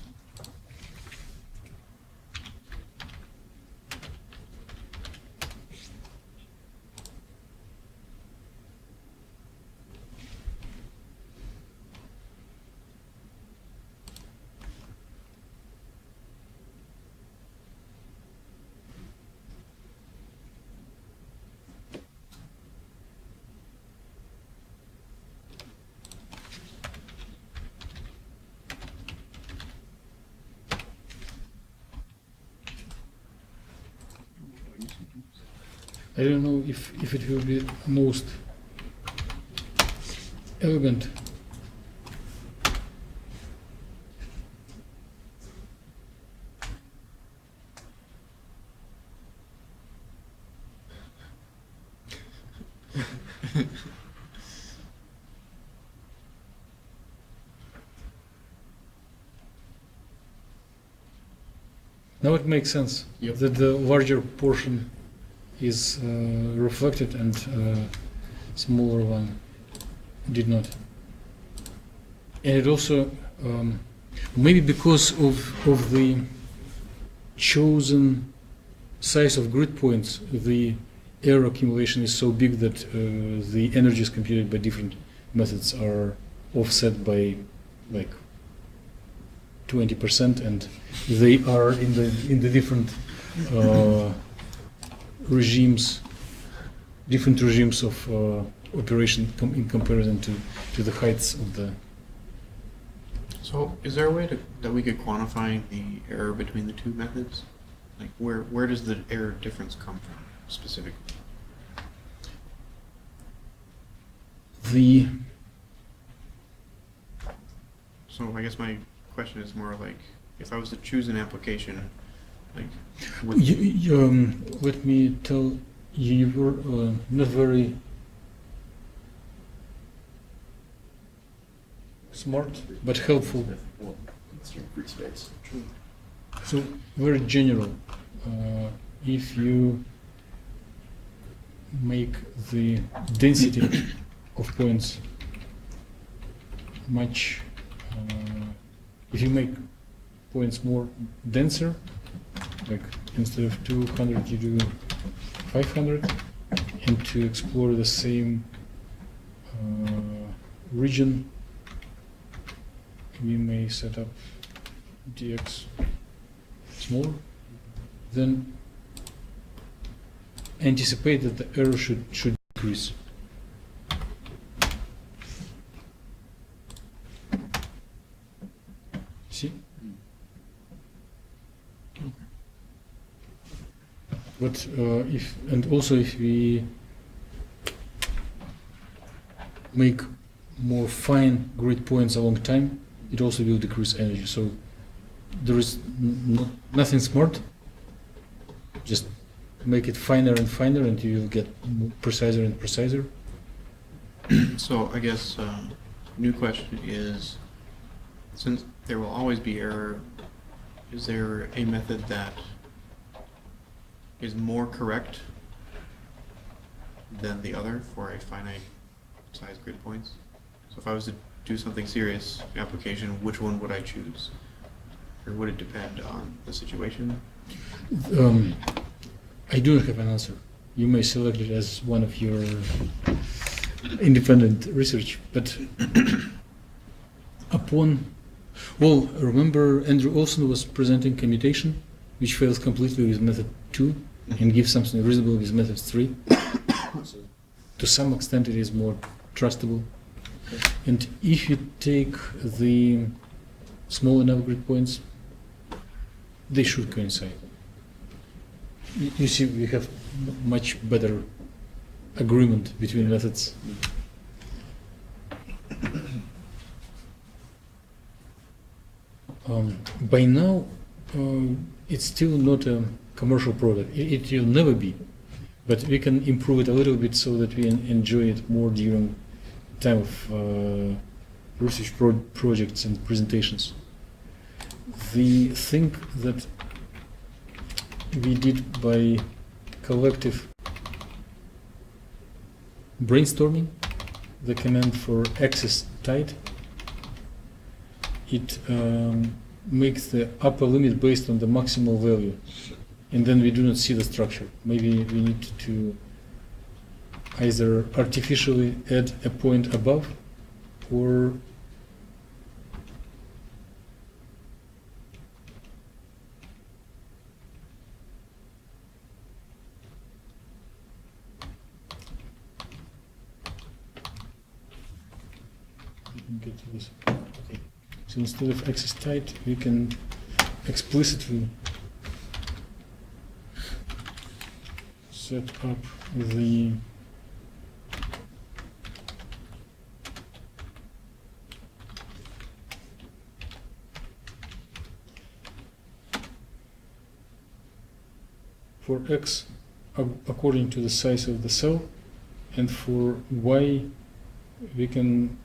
I don't know if it will be most elegant. Now it makes sense that the larger portion is reflected and smaller one did not. And it also, maybe because of the chosen size of grid points, the error accumulation is so big that the energies computed by different methods are offset by like 20%, and they are in the different regimes of operation in comparison to the heights of the. So is there a way that we could quantify the error between the two methods? Like where does the error difference come from specifically? So I guess my question is more like, if I was to choose an application, like let me tell you, you were not very smart but helpful. Well, it's your free space. So very general. If you make the density of points much, if you make points more denser, like instead of 200 you do 500, and to explore the same region we may set up dx smaller, then anticipate that the error should decrease. See? But if we make more fine grid points along time, it also will decrease energy. So there is nothing smart. Just make it finer and finer, and you will get preciser and preciser. So I guess new question is, since there will always be error, is there a method that is more correct than the other for a finite size grid points? So if I was to do something serious application, which one would I choose? Or would it depend on the situation? I do not have an answer. You may select it as one of your independent research, but remember Andrew Olson was presenting commutation, which fails completely with method 2 and gives something reasonable with method 3. So to some extent it is more trustable. And if you take the small enough grid points, they should coincide. You see, we have much better agreement between methods. By now, it's still not a commercial product. It will never be, but we can improve it a little bit so that we enjoy it more during time of research projects and presentations. The thing that we did by collective brainstorming, the command for access tight, it makes the upper limit based on the maximal value, and then we do not see the structure. Maybe we need to either artificially add a point above, or get to this. Okay. So instead of access tight, we can explicitly set up the for x according to the size of the cell, and for y we can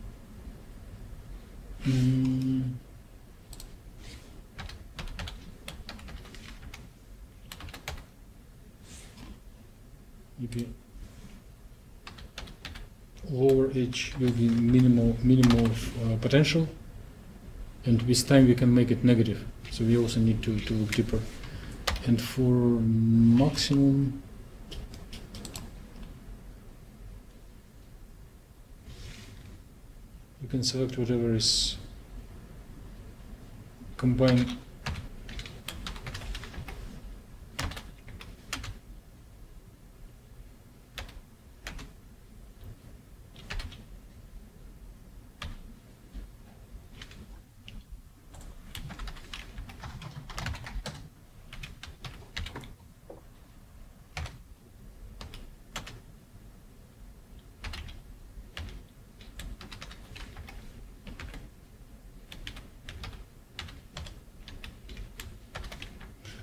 maybe lower h will be minimal potential, and with time we can make it negative, so we also need to look deeper. And for maximum You can select whatever is combined.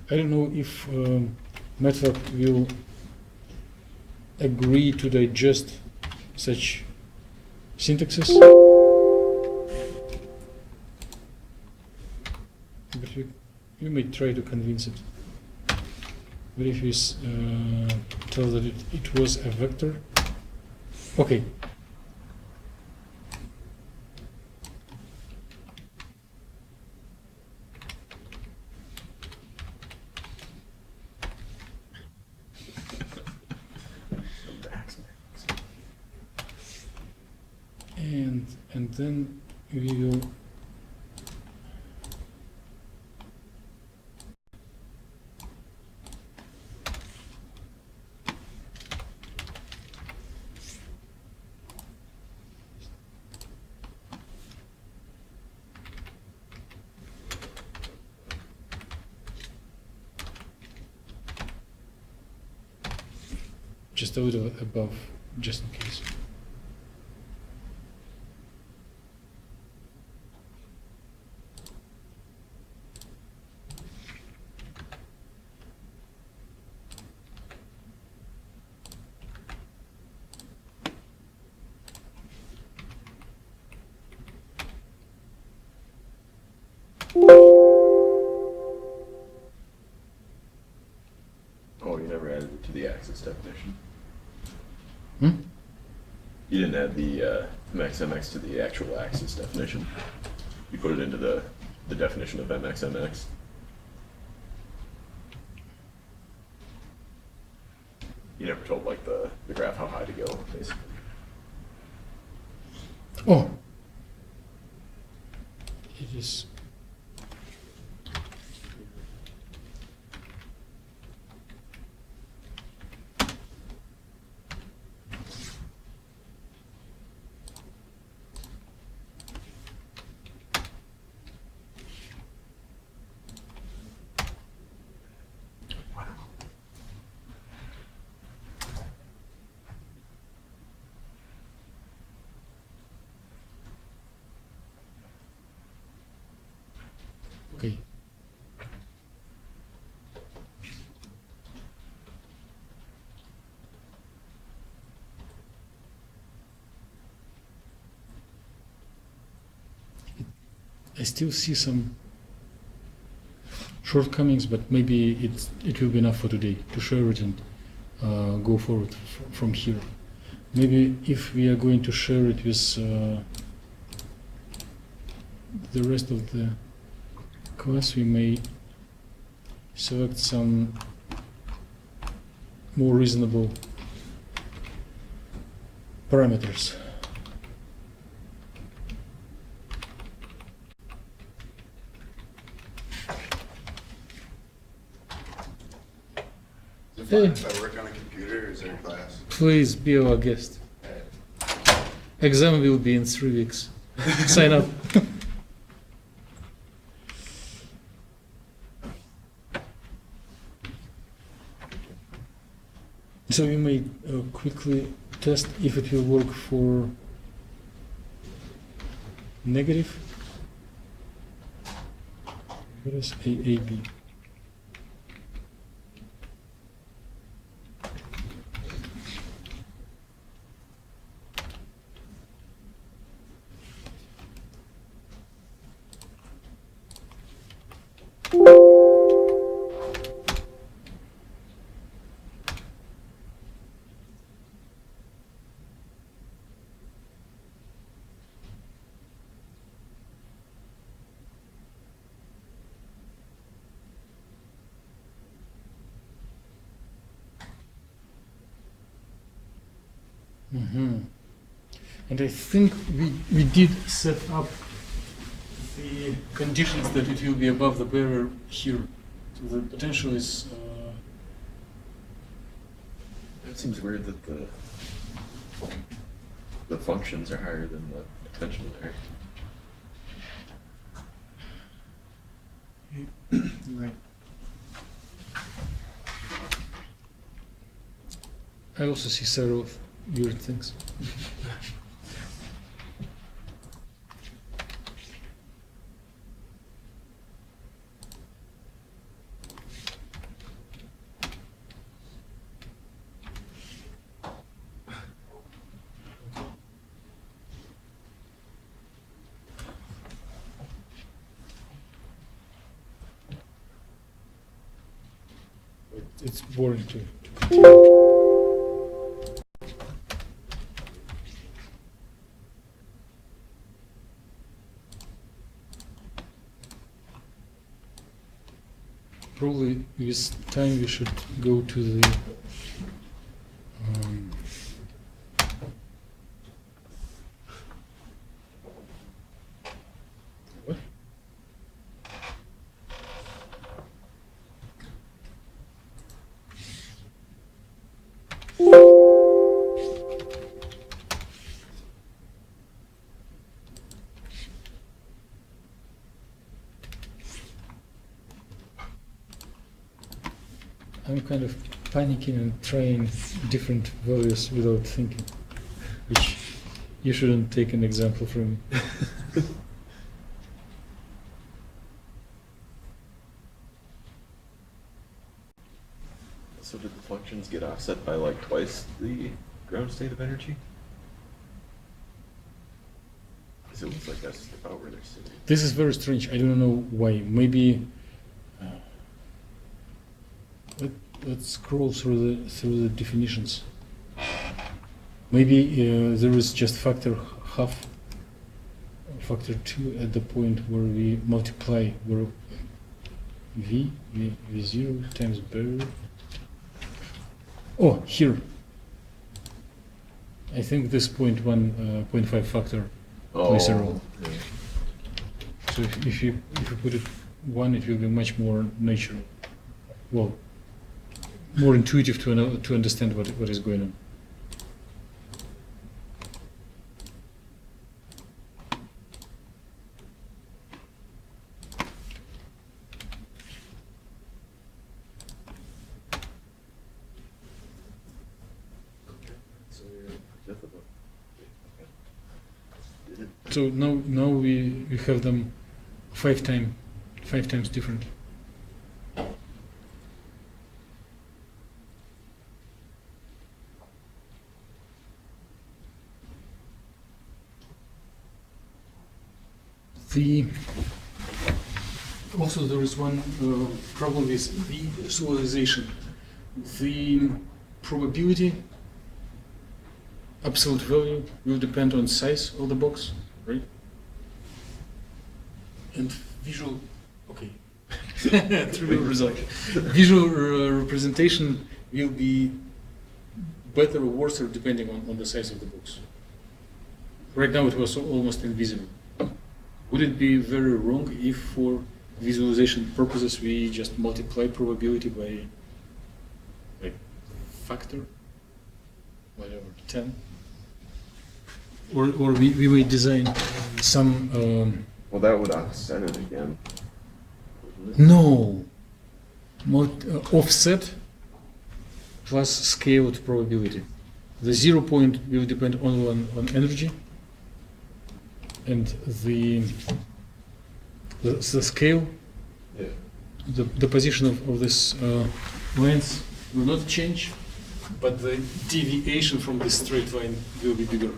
I don't know if MATLAB will agree to digest such syntaxes, but we may try to convince it. But if we tell that it was a vector, okay. And then we will just a little above, just in case. Oh, you never added it to the axis definition. Hmm? You didn't add the MXMX to the actual axis definition. You put it into the definition of MXMX. You never told like the graph how high to go, basically. Oh, it is. Okay. I still see some shortcomings, but maybe it will be enough for today to share it and go forward from here. Maybe if we are going to share it with the rest of the class, we may select some more reasonable parameters. Is it fine if I work on a computer, or is there a class? Please be our guest. Exam will be in 3 weeks. Sign up. So we may quickly test if it will work for negative. What is AAB? And I think we did set up the conditions that it will be above the barrier here. So the potential is It seems weird that the functions are higher than the potential there. Right. I also see several weird things. It's boring to continue. Probably this time we should go to the what? I'm kind of panicking and trying different values without thinking, which you shouldn't take an example from. So did the functions get offset by like twice the ground state of energy? Because it looks like that's about where they're sitting. This is very strange. I don't know why. Maybe let's scroll through the definitions. Maybe there is just factor 2 at the point where we multiply where v0 times barrier. Oh, here. I think this 0.5 factor plays a role. Yeah. So if you put it 1, it will be much more natural. Well, more intuitive to understand what is going on. So you're just about. Okay. So now we have them 5 times different. Also there is one problem with visualization. The probability absolute value will depend on size of the box, right? And visual, okay. Trivial result. Visual representation will be better or worse depending on the size of the box. Right now it was almost invisible. Would it be very wrong if for visualization purposes we just multiply probability by like factor, whatever, 10? Or we may design some Well, that would offset it again. wouldn't it? no offset plus scaled probability. The 0 point will depend only on energy, and the scale, Yeah. the position of this lens will not change, but the deviation from this straight line will be bigger.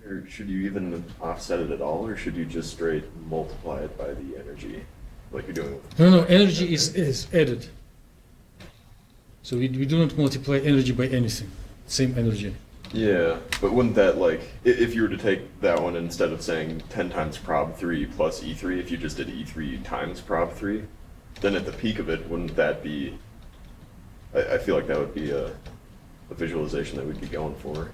Or should you even offset it at all, or should you just straight multiply it by the energy, like you're doing with... No, energy is added. So we do not multiply energy by anything. Same energy. Yeah, but wouldn't that, like, if you were to take that one instead of saying 10 times prob 3 plus E3, if you just did E3 times prob 3, then at the peak of it, wouldn't that be... I feel like that would be a visualization that we'd be going for.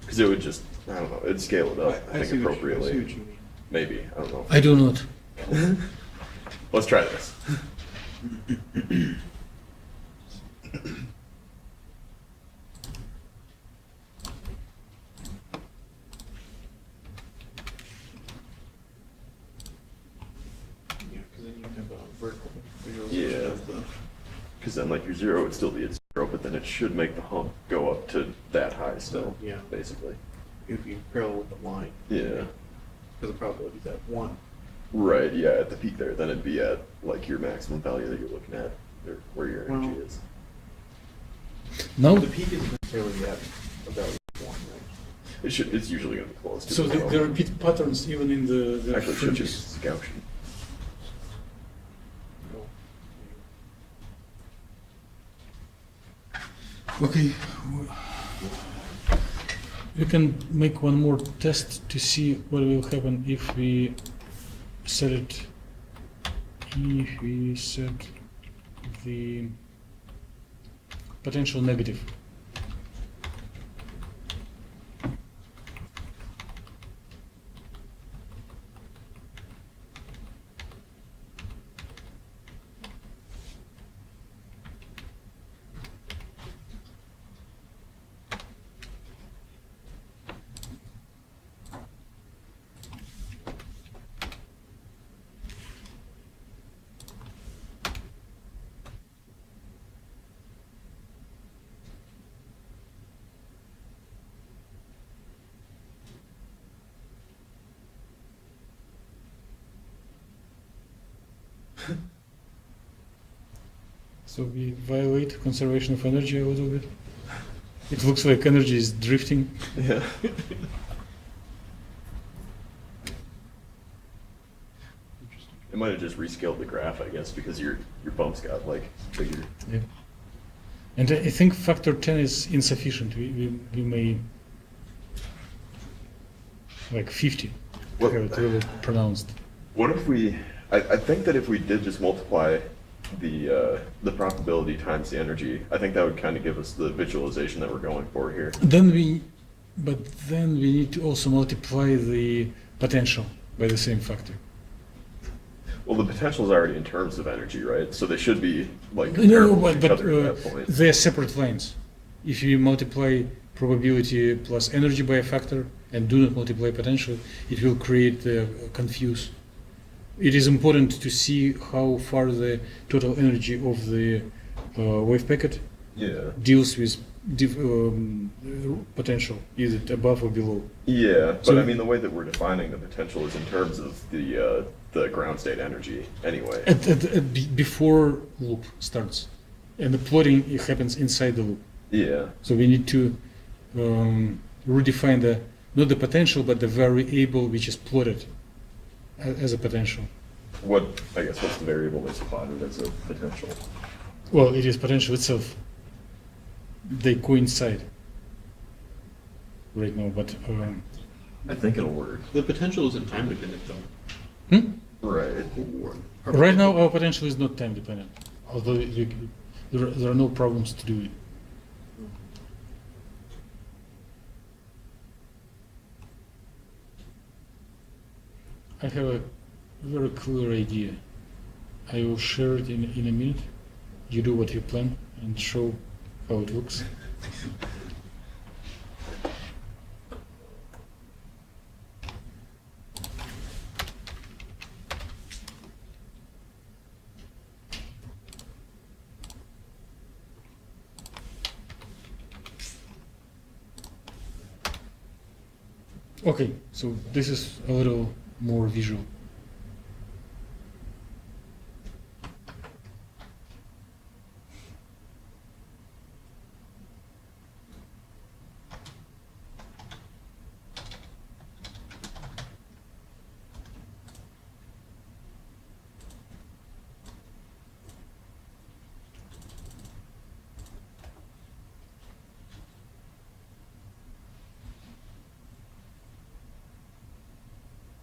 Because it would just, I don't know, it'd scale it up, I think, appropriately. I see what you mean. Maybe, I don't know. I do not. Let's try this. Yeah, because then you have a vertical visualization Yeah. of the... Because then, like, your 0 would still be at 0, but then it should make the hump go up to that high still, Yeah. basically. If you parallel with the line. Yeah. Because the probability is at 1. Right, yeah, at the peak there, then it'd be at, like, your maximum value that you're looking at, or where your energy Well- is. No. The peak isn't necessarily at a value of 1, right? It's usually going to be close to So it. there are repeat patterns even in the Actually, it should fringes. just be Gaussian. No. Okay. We can make one more test to see what will happen if we set it. If we set the potential negative. So we violate conservation of energy a little bit. It looks like energy is drifting. Yeah. It might have just rescaled the graph, I guess, because your bumps got, like, bigger. Yeah. And I think factor 10 is insufficient. We may, like 50, What- have it really pronounced. What if we... I think that if we did just multiply the probability times the energy, I think that would kind of give us the visualization that we're going for here. Then we need to also multiply the potential by the same factor. Well, the potential is already in terms of energy, right? So they should be, like, No, comparable to but each other at that point. they're separate lines. If you multiply probability plus energy by a factor and do not multiply potential, it will create confuse. It is important to see how far the total energy of the wave packet Yeah. deals with potential. Is it above or below? Yeah, but So- I mean, the way that we're defining the potential is in terms of the ground state energy anyway. Before loop starts, and the plotting it happens inside the loop. Yeah. So we need to redefine not the potential, but the variable which is plotted as a potential. What's the variable that's plotted as a potential? Well, it is potential itself. They coincide right now, but I think it'll work. The potential isn't time dependent though. Right. right now our potential is not time dependent. Although there are no problems to do it. I have a very clear idea. I will share it in a minute. You do what you plan and show how it looks. Okay, so this is a little more visual.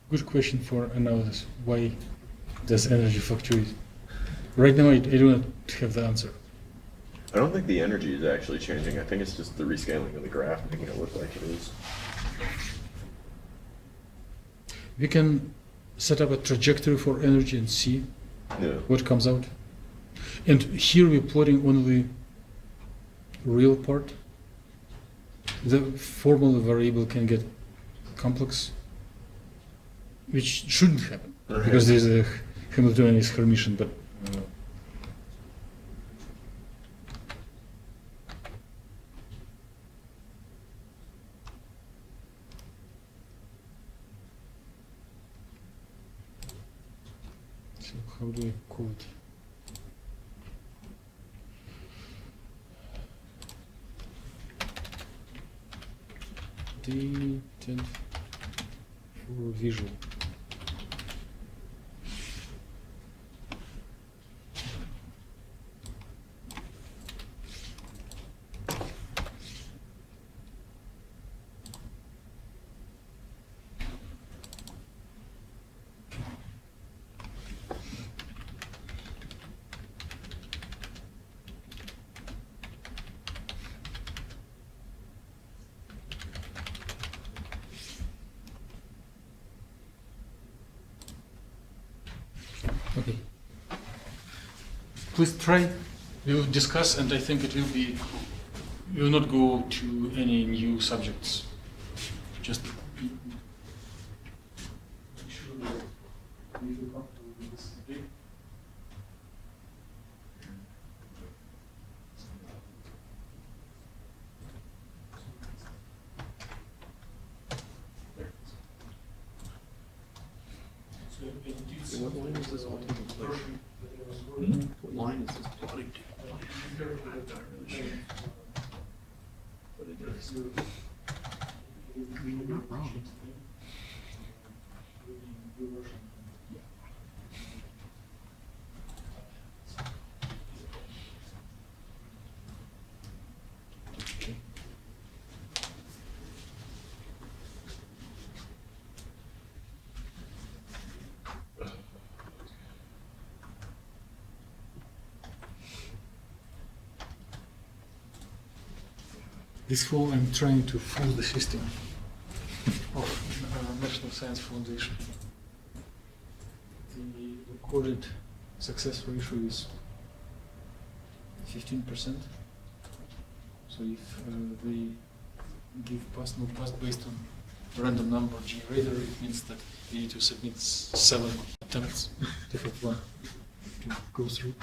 Good question for analysis. Why does energy fluctuate? Right now, I do not have the answer. I don't think the energy is actually changing. I think it's just the rescaling of the graph making it look like it is. We can set up a trajectory for energy and see Yeah. what comes out. And here we're plotting only real part. The formal variable can get complex, which shouldn't happen because there's a Hamiltonian is Hermitian, but so how do I call it? D10 for visual. Okay. Please try. We will discuss, and I think it will be. We will not go to any new subjects. Just Make sure that you feel comfortable with this topic. So it is What line is this all taking place? version that I was working What line is this plotting to? But it is. I mean, you're not wrong. this fall, I'm trying to fool the system of National Science Foundation. The recorded success ratio is 15%. So if they give pass, no pass based on random number generator, it means that you need to submit 7 attempts to have one to go through.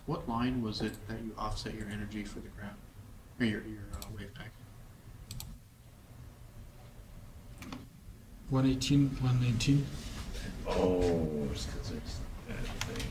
What line was it that you offset your energy for the graph, or your wave packet? 118, 119. Oh, just because it's that thing.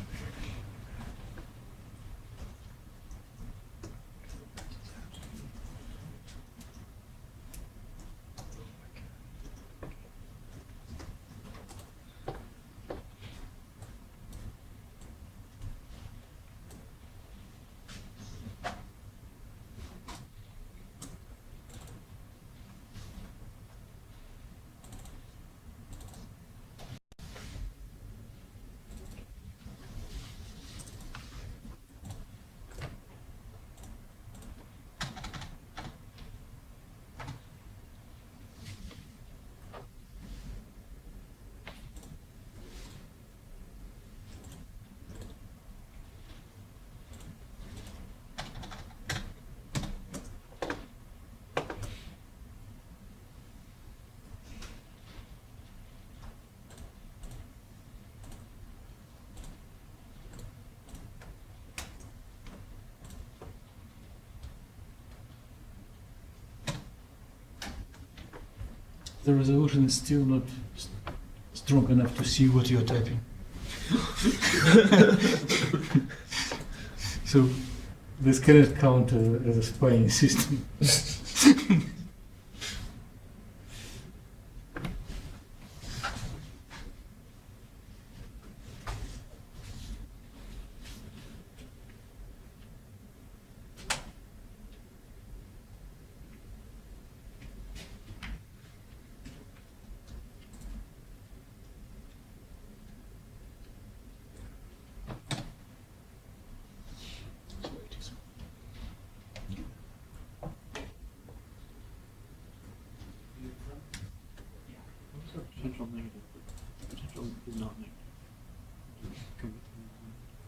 The resolution is still not strong enough to see what you're typing. So this cannot count as a spying system. potential negative, but potential is not negative.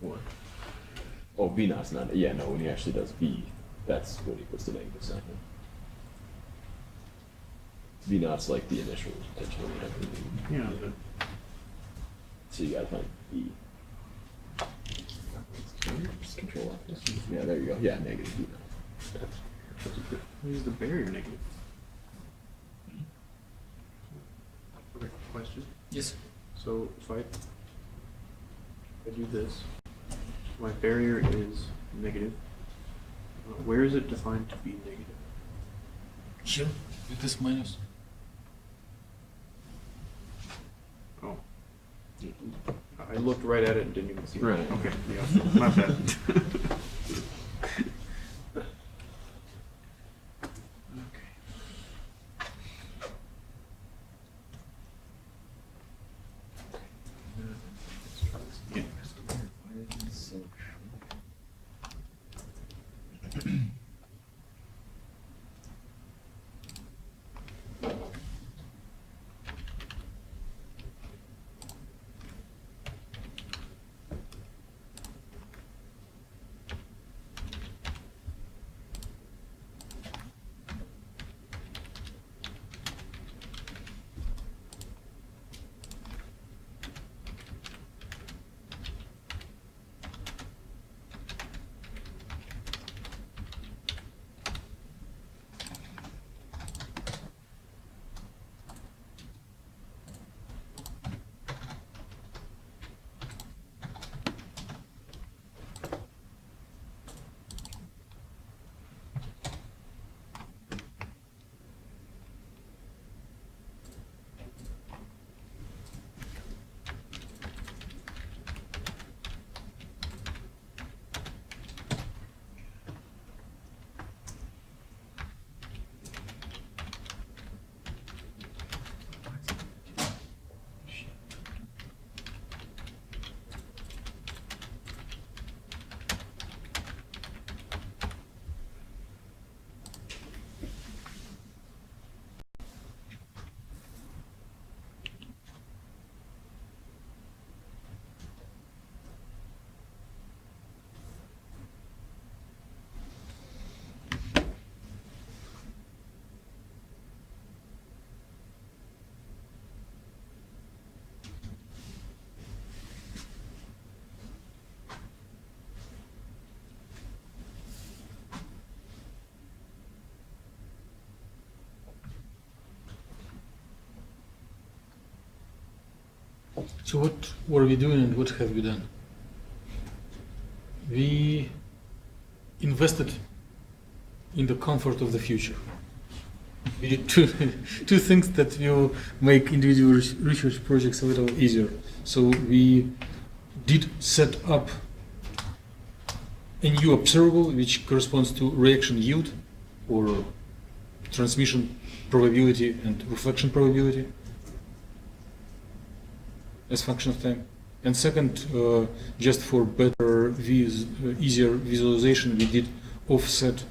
What? Oh, V naught's not. Yeah, no. When he actually does V, that's when he puts the negative sign in. V naught's like the initial potential. Yeah, but So you gotta find V. Just control F. Yeah, there you go. Yeah, negative V naught. what is the barrier negative? Okay, question. Yes. So if I do this, my barrier is negative. Where is it defined to be negative? Here, with this minus. Oh. I looked right at it and didn't even see it. Right. Okay, yeah, my bad. Okay. Yeah. So what were we doing and what have we done? We invested in the comfort of the future. We did two things that will make individual research projects a little easier. So we did set up a new observable which corresponds to reaction yield or transmission probability and reflection probability as function of time. And second, just for better easier visualization, we did offset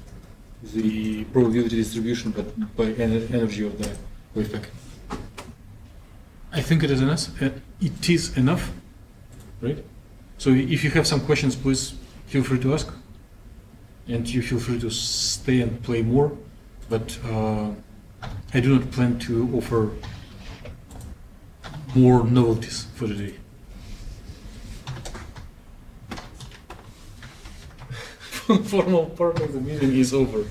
the probability distribution but by energy of the wave packet. I think it is enough, right? So if you have some questions, please feel free to ask, and you feel free to stay and play more, but I do not plan to offer more novelties for the day. Formal part of the meeting is over.